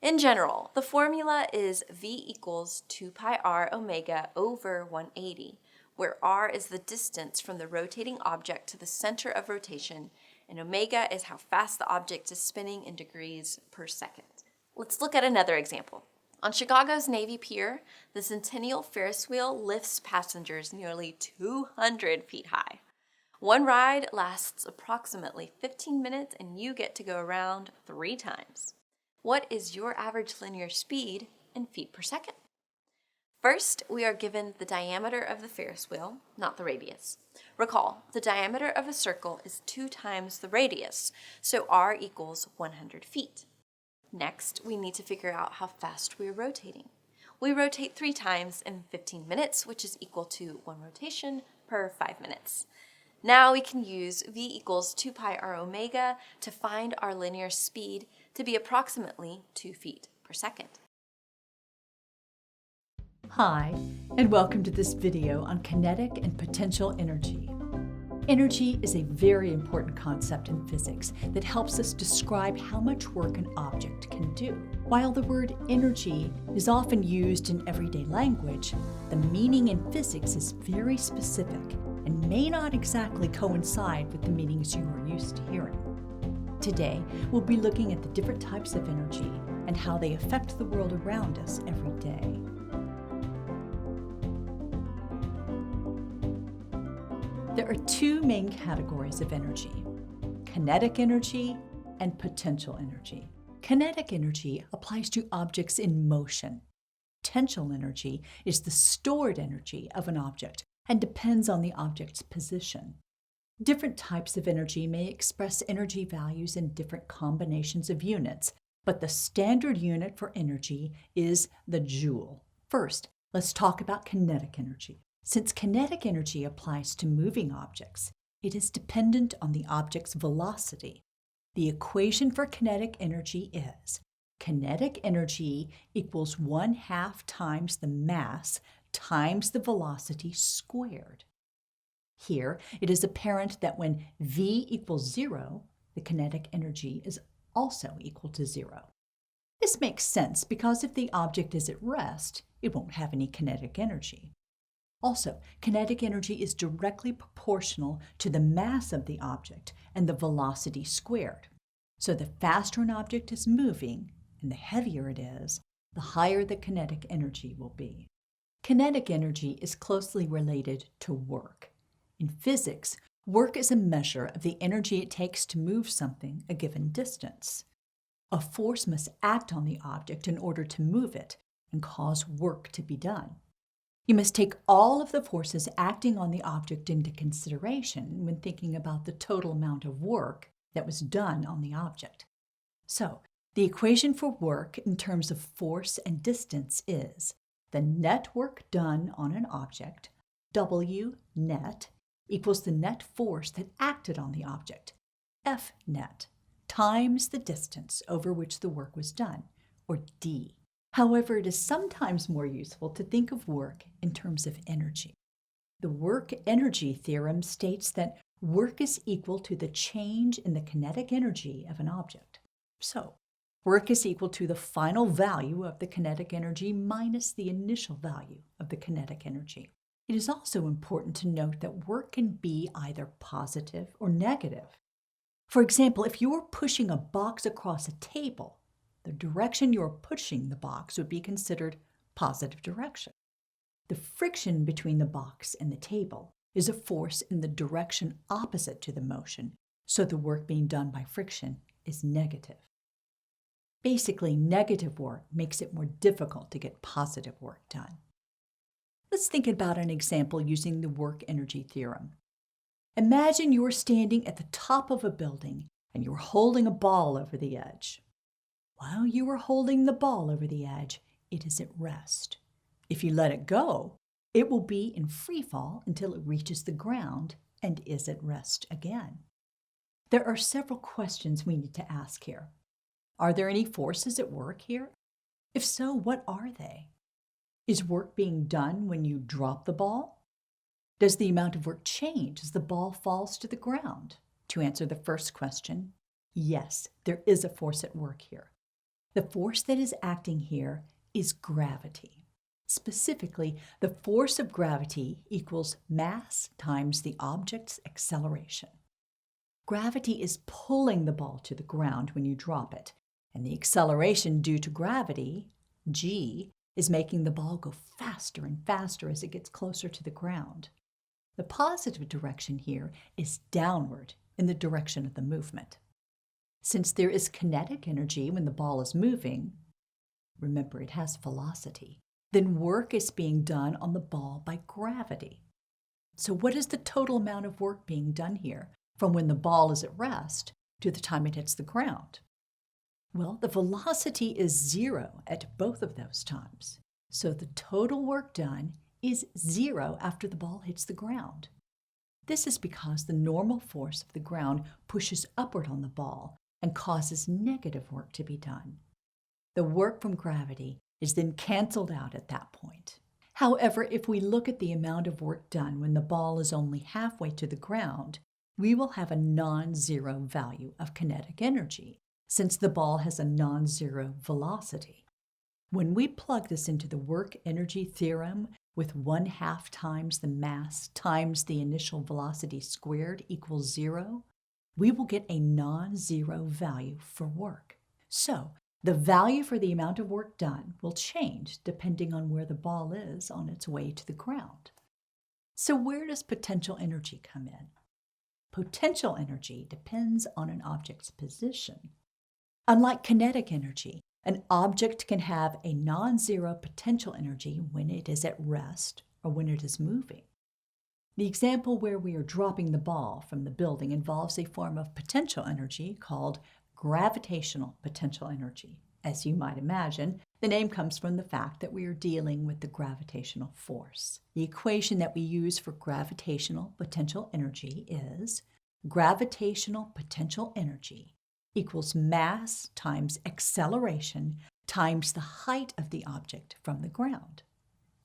In general, the formula is V equals 2 pi r omega over 180, where r is the distance from the rotating object to the center of rotation, and omega is how fast the object is spinning in degrees per second. Let's look at another example. On Chicago's Navy Pier, the Centennial Ferris wheel lifts passengers nearly 200 feet high. One ride lasts approximately 15 minutes and you get to go around 3 times. What is your average linear speed in feet per second? First, we are given the diameter of the Ferris wheel, not the radius. Recall, the diameter of a circle is 2 times the radius, so r equals 100 feet. Next, we need to figure out how fast we are rotating. We rotate 3 times in 15 minutes, which is equal to 1 rotation per 5 minutes. Now we can use V equals 2 pi r omega to find our linear speed to be approximately 2 feet per second. Hi, and welcome to this video on kinetic and potential energy. Energy is a very important concept in physics that helps us describe how much work an object can do. While the word energy is often used in everyday language, the meaning in physics is very specific and may not exactly coincide with the meanings you are used to hearing. Today, we'll be looking at the different types of energy and how they affect the world around us every day. There are 2 main categories of energy: kinetic energy and potential energy. Kinetic energy applies to objects in motion. Potential energy is the stored energy of an object and depends on the object's position. Different types of energy may express energy values in different combinations of units, but the standard unit for energy is the joule. First, let's talk about kinetic energy. Since kinetic energy applies to moving objects, it is dependent on the object's velocity. The equation for kinetic energy is kinetic energy equals 1/2 times the mass times the velocity squared. Here, it is apparent that when V equals 0, the kinetic energy is also equal to 0. This makes sense because if the object is at rest, it won't have any kinetic energy. Also, kinetic energy is directly proportional to the mass of the object and the velocity squared. So the faster an object is moving and the heavier it is, the higher the kinetic energy will be. Kinetic energy is closely related to work. In physics, work is a measure of the energy it takes to move something a given distance. A force must act on the object in order to move it and cause work to be done. You must take all of the forces acting on the object into consideration when thinking about the total amount of work that was done on the object. So, the equation for work in terms of force and distance is the net work done on an object, W net, equals the net force that acted on the object, F net, times the distance over which the work was done, or D. However, it is sometimes more useful to think of work in terms of energy. The work-energy theorem states that work is equal to the change in the kinetic energy of an object. So, work is equal to the final value of the kinetic energy minus the initial value of the kinetic energy. It is also important to note that work can be either positive or negative. For example, if you were pushing a box across a table, the direction you're pushing the box would be considered positive direction. The friction between the box and the table is a force in the direction opposite to the motion, so the work being done by friction is negative. Basically, negative work makes it more difficult to get positive work done. Let's think about an example using the work-energy theorem. Imagine you're standing at the top of a building and you're holding a ball over the edge. While you are holding the ball over the edge, it is at rest. If you let it go, it will be in free fall until it reaches the ground and is at rest again. There are several questions we need to ask here. Are there any forces at work here? If so, what are they? Is work being done when you drop the ball? Does the amount of work change as the ball falls to the ground? To answer the first question, yes, there is a force at work here. The force that is acting here is gravity. Specifically, the force of gravity equals mass times the object's acceleration. Gravity is pulling the ball to the ground when you drop it, and the acceleration due to gravity, g, is making the ball go faster and faster as it gets closer to the ground. The positive direction here is downward in the direction of the movement. Since there is kinetic energy when the ball is moving, remember it has velocity, then work is being done on the ball by gravity. So what is the total amount of work being done here from when the ball is at rest to the time it hits the ground? Well, the velocity is 0 at both of those times. So the total work done is 0 after the ball hits the ground. This is because the normal force of the ground pushes upward on the ball and causes negative work to be done. The work from gravity is then canceled out at that point. However, if we look at the amount of work done when the ball is only halfway to the ground, we will have a non-zero value of kinetic energy, since the ball has a non-zero velocity. When we plug this into the work-energy theorem with 1/2 times the mass times the initial velocity squared equals 0, we will get a non-zero value for work. So, the value for the amount of work done will change depending on where the ball is on its way to the ground. So where does potential energy come in? Potential energy depends on an object's position. Unlike kinetic energy, an object can have a non-zero potential energy when it is at rest or when it is moving. The example where we are dropping the ball from the building involves a form of potential energy called gravitational potential energy. As you might imagine, the name comes from the fact that we are dealing with the gravitational force. The equation that we use for gravitational potential energy is gravitational potential energy equals mass times acceleration times the height of the object from the ground.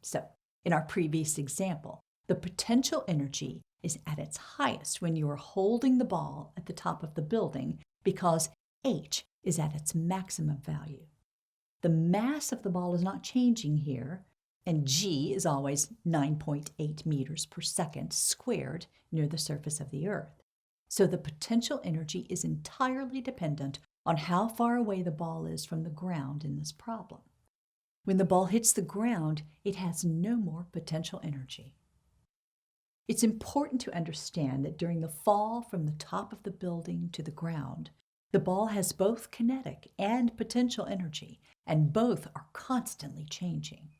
So, in our previous example, the potential energy is at its highest when you are holding the ball at the top of the building because h is at its maximum value. The mass of the ball is not changing here, and g is always 9.8 meters per second squared near the surface of the Earth. So the potential energy is entirely dependent on how far away the ball is from the ground in this problem. When the ball hits the ground, it has no more potential energy. It's important to understand that during the fall from the top of the building to the ground, the ball has both kinetic and potential energy, and both are constantly changing.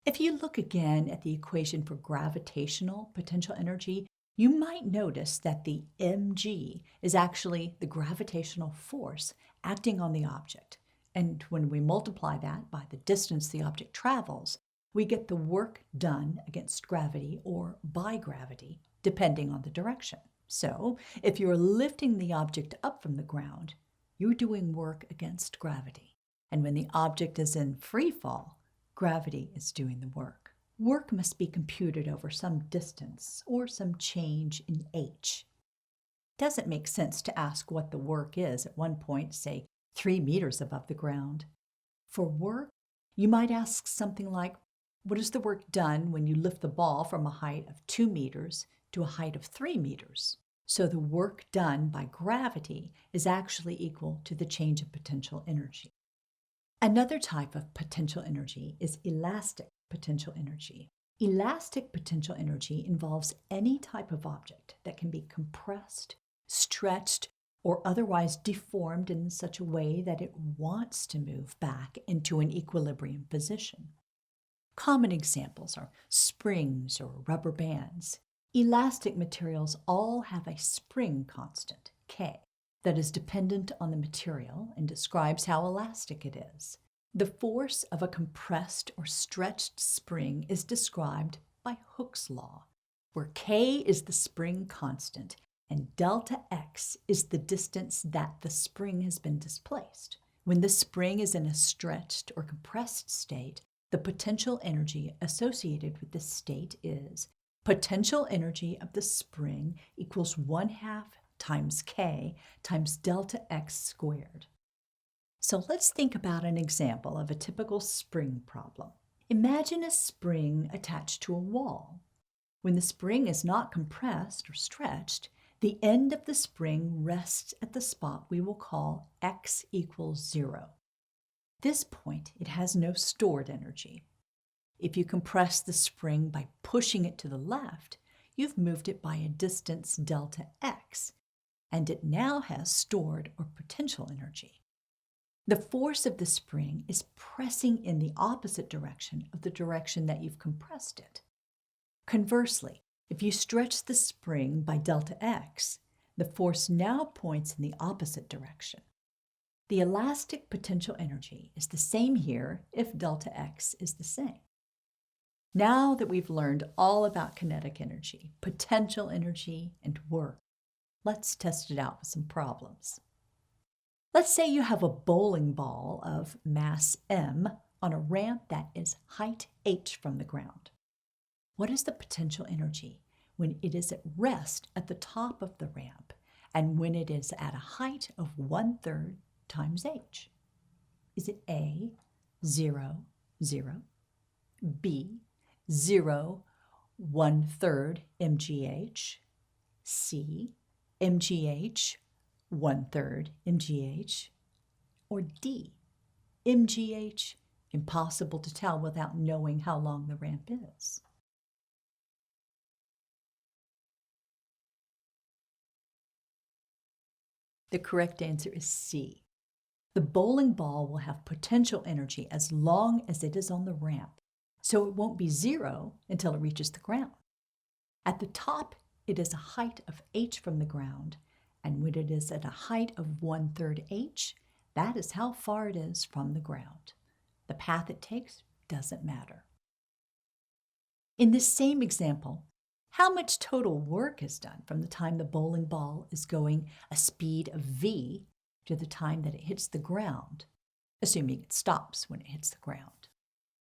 If you look again at the equation for gravitational potential energy, you might notice that the mg is actually the gravitational force acting on the object. And when we multiply that by the distance the object travels, we get the work done against gravity or by gravity, depending on the direction. So, if you're lifting the object up from the ground, you're doing work against gravity. And when the object is in free fall, gravity is doing the work. Work must be computed over some distance or some change in h. It doesn't make sense to ask what the work is at one point, say 3 meters above the ground. For work, you might ask something like, what is the work done when you lift the ball from a height of 2 meters to a height of 3 meters? So the work done by gravity is actually equal to the change of potential energy. Another type of potential energy is elastic potential energy. Elastic potential energy involves any type of object that can be compressed, stretched, or otherwise deformed in such a way that it wants to move back into an equilibrium position. Common examples are springs or rubber bands. Elastic materials all have a spring constant, K, that is dependent on the material and describes how elastic it is. The force of a compressed or stretched spring is described by Hooke's law, where K is the spring constant and delta X is the distance that the spring has been displaced. When the spring is in a stretched or compressed state, the potential energy associated with this state is potential energy of the spring equals 1/2 times K times delta X squared. So let's think about an example of a typical spring problem. Imagine a spring attached to a wall. When the spring is not compressed or stretched, the end of the spring rests at the spot we will call X equals 0. This point, it has no stored energy. If you compress the spring by pushing it to the left, you've moved it by a distance delta X, and it now has stored or potential energy. The force of the spring is pressing in the opposite direction of the direction that you've compressed it. Conversely, if you stretch the spring by delta X, the force now points in the opposite direction. The elastic potential energy is the same here if delta X is the same. Now that we've learned all about kinetic energy, potential energy, and work, let's test it out with some problems. Let's say you have a bowling ball of mass m on a ramp that is height h from the ground. What is the potential energy when it is at rest at the top of the ramp and when it is at a height of 1/3 times h? Is it A, 0, 0, B, 0, 1/3 mgh, C, mgh, 1/3 mgh, or D, mgh, impossible to tell without knowing how long the ramp is? The correct answer is C. The bowling ball will have potential energy as long as it is on the ramp, so it won't be 0 until it reaches the ground. At the top, it is a height of h from the ground, and when it is at a height of 1/3 h, that is how far it is from the ground. The path it takes doesn't matter. In this same example, how much total work is done from the time the bowling ball is going a speed of v to the time that it hits the ground, assuming it stops when it hits the ground?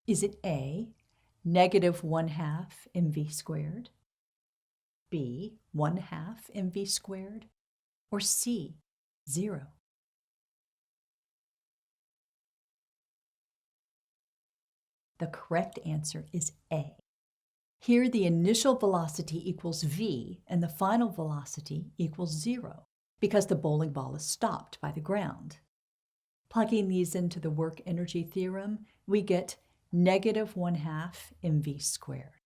Is it A, -1/2 mv squared, B, 1/2 mv squared, or C, 0? The correct answer is A. Here, the initial velocity equals v and the final velocity equals 0 because the bowling ball is stopped by the ground. Plugging these into the work energy theorem, we get -1/2 mv squared.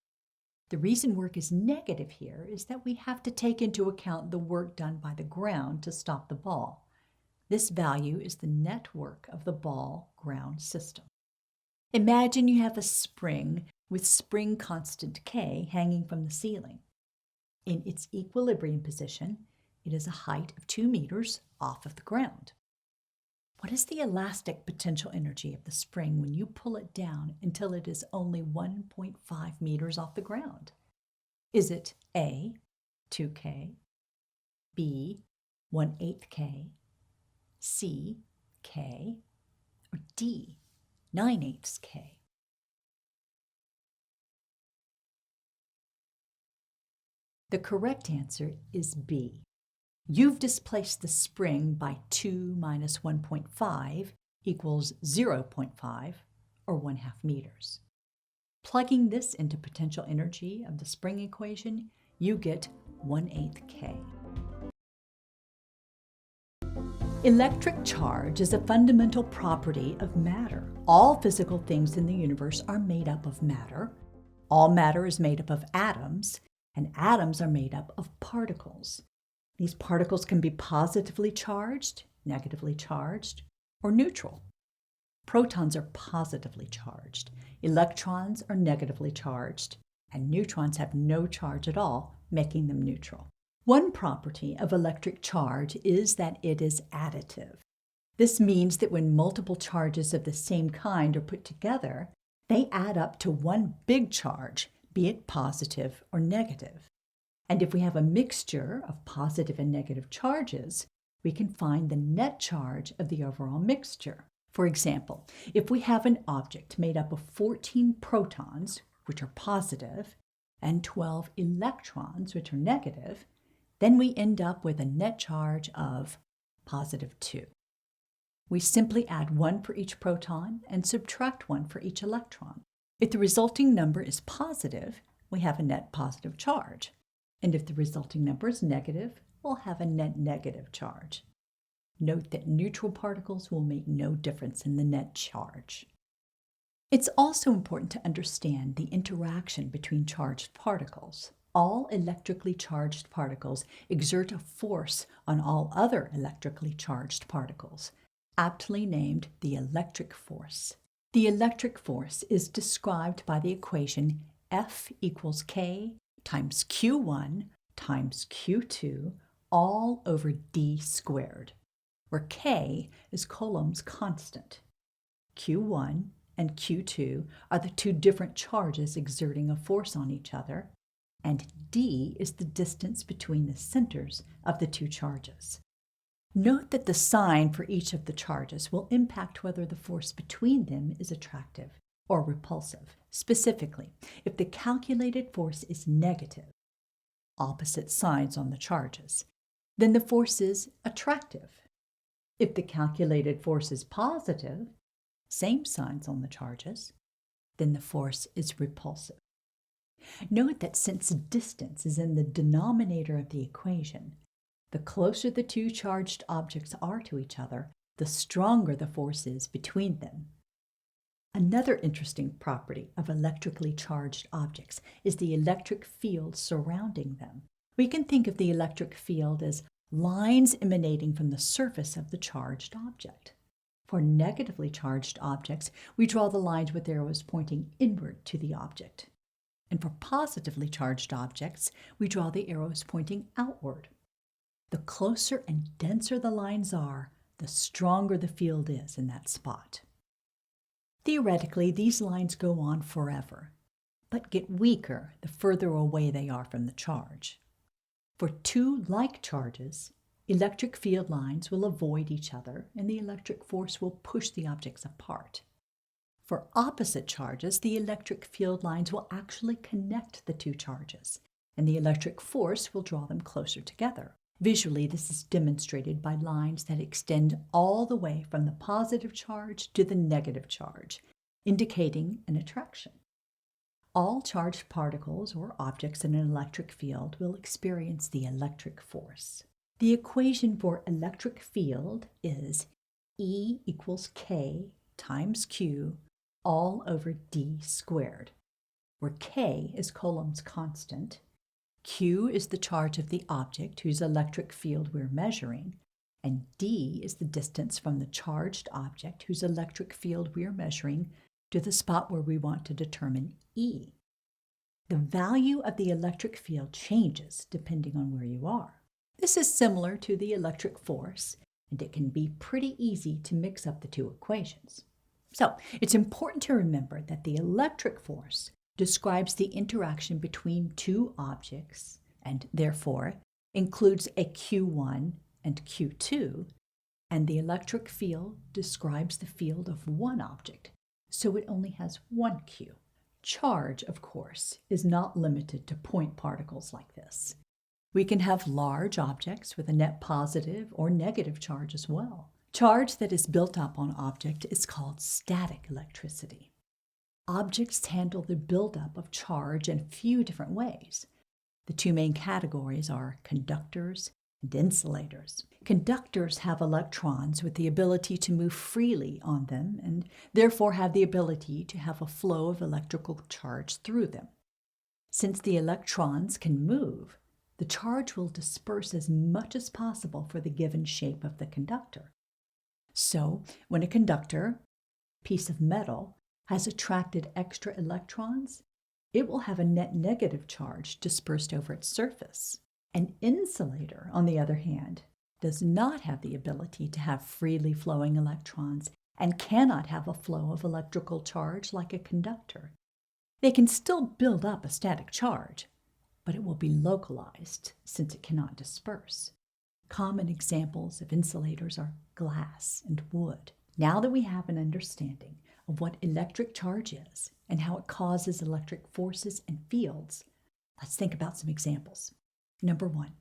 The reason work is negative here is that we have to take into account the work done by the ground to stop the ball. This value is the net work of the ball-ground system. Imagine you have a spring with spring constant K hanging from the ceiling. In its equilibrium position, it is a height of 2 meters off of the ground. What is the elastic potential energy of the spring when you pull it down until it is only 1.5 meters off the ground? Is it A, 2K, B, 1/8 K, C, K, or D, 9/8 K? The correct answer is B. You've displaced the spring by 2 minus 1.5 equals 0.5, or 1/2 meters. Plugging this into potential energy of the spring equation, you get 1/8 K. Electric charge is a fundamental property of matter. All physical things in the universe are made up of matter, All matter is made up of atoms, and atoms are made up of particles. These particles can be positively charged, negatively charged, or neutral. Protons are positively charged, electrons are negatively charged, and neutrons have no charge at all, making them neutral. One property of electric charge is that it is additive. This means that when multiple charges of the same kind are put together, they add up to one big charge, be it positive or negative. And if we have a mixture of positive and negative charges, we can find the net charge of the overall mixture. For example, if we have an object made up of 14 protons, which are positive, and 12 electrons, which are negative, then we end up with a net charge of positive 2. We simply add 1 for each proton and subtract 1 for each electron. If the resulting number is positive, we have a net positive charge. And if the resulting number is negative, we'll have a net negative charge. Note that neutral particles will make no difference in the net charge. It's also important to understand the interaction between charged particles. All electrically charged particles exert a force on all other electrically charged particles, aptly named the electric force. The electric force is described by the equation F equals K times Q1 times Q2 all over D squared, where K is Coulomb's constant. Q1 and Q2 are the two different charges exerting a force on each other, and D is the distance between the centers of the two charges. Note that the sign for each of the charges will impact whether the force between them is attractive or repulsive. Specifically, if the calculated force is negative, opposite signs on the charges, then the force is attractive. If the calculated force is positive, same signs on the charges, then the force is repulsive. Note that since distance is in the denominator of the equation, the closer the two charged objects are to each other, the stronger the force is between them. Another interesting property of electrically charged objects is the electric field surrounding them. We can think of the electric field as lines emanating from the surface of the charged object. For negatively charged objects, we draw the lines with arrows pointing inward to the object. And for positively charged objects, we draw the arrows pointing outward. The closer and denser the lines are, the stronger the field is in that spot. Theoretically, these lines go on forever, but get weaker the further away they are from the charge. For two like charges, electric field lines will avoid each other and the electric force will push the objects apart. For opposite charges, the electric field lines will actually connect the two charges, and the electric force will draw them closer together. Visually, this is demonstrated by lines that extend all the way from the positive charge to the negative charge, indicating an attraction. All charged particles or objects in an electric field will experience the electric force. The equation for electric field is E equals K times Q all over D squared, where K is Coulomb's constant, Q is the charge of the object whose electric field we're measuring, and D is the distance from the charged object whose electric field we're measuring to the spot where we want to determine E. The value of the electric field changes depending on where you are. This is similar to the electric force, and it can be pretty easy to mix up the two equations. So, it's important to remember that the electric force describes the interaction between two objects and therefore includes a Q1 and Q2, and the electric field describes the field of one object, so it only has one Q. Charge, of course, is not limited to point particles like this. We can have large objects with a net positive or negative charge as well. Charge that is built up on object is called static electricity. Objects handle the buildup of charge in a few different ways. The two main categories are conductors and insulators. Conductors have electrons with the ability to move freely on them and therefore have the ability to have a flow of electrical charge through them. Since the electrons can move, the charge will disperse as much as possible for the given shape of the conductor. So, when a conductor, piece of metal, has attracted extra electrons, it will have a net negative charge dispersed over its surface. An insulator, on the other hand, does not have the ability to have freely flowing electrons and cannot have a flow of electrical charge like a conductor. They can still build up a static charge, but it will be localized since it cannot disperse. Common examples of insulators are glass and wood. Now that we have an understanding of what electric charge is and how it causes electric forces and fields, let's think about some examples. Number 1.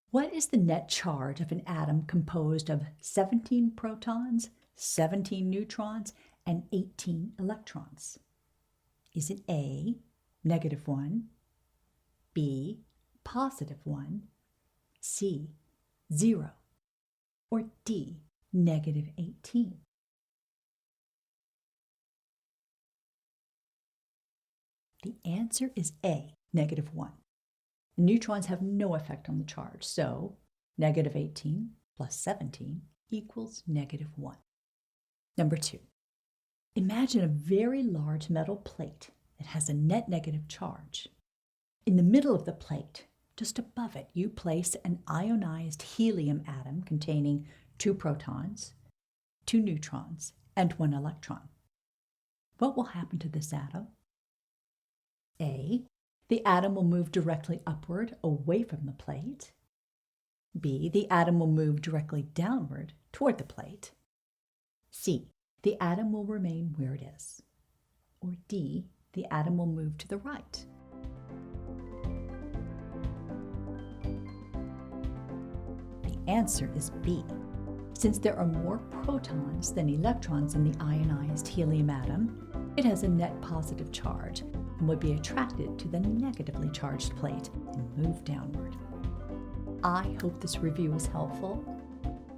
What is the net charge of an atom composed of 17 protons, 17 neutrons, and 18 electrons? Is it A, -1, B, +1, C, 0, or D, -18? The answer is A, -1. Neutrons have no effect on the charge, so -18 plus 17 equals -1. Number 2. Imagine a very large metal plate that has a net negative charge. In the middle of the plate, just above it, you place an ionized helium atom containing 2 protons, 2 neutrons, and 1 electron. What will happen to this atom? A. The atom will move directly upward away from the plate. B. The atom will move directly downward toward the plate. C. The atom will remain where it is. Or D. The atom will move to the right. The answer is B. Since there are more protons than electrons in the ionized helium atom, it has a net positive charge and would be attracted to the negatively charged plate and move downward. I hope this review was helpful.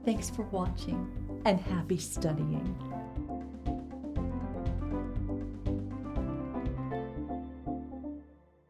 Thanks for watching and happy studying.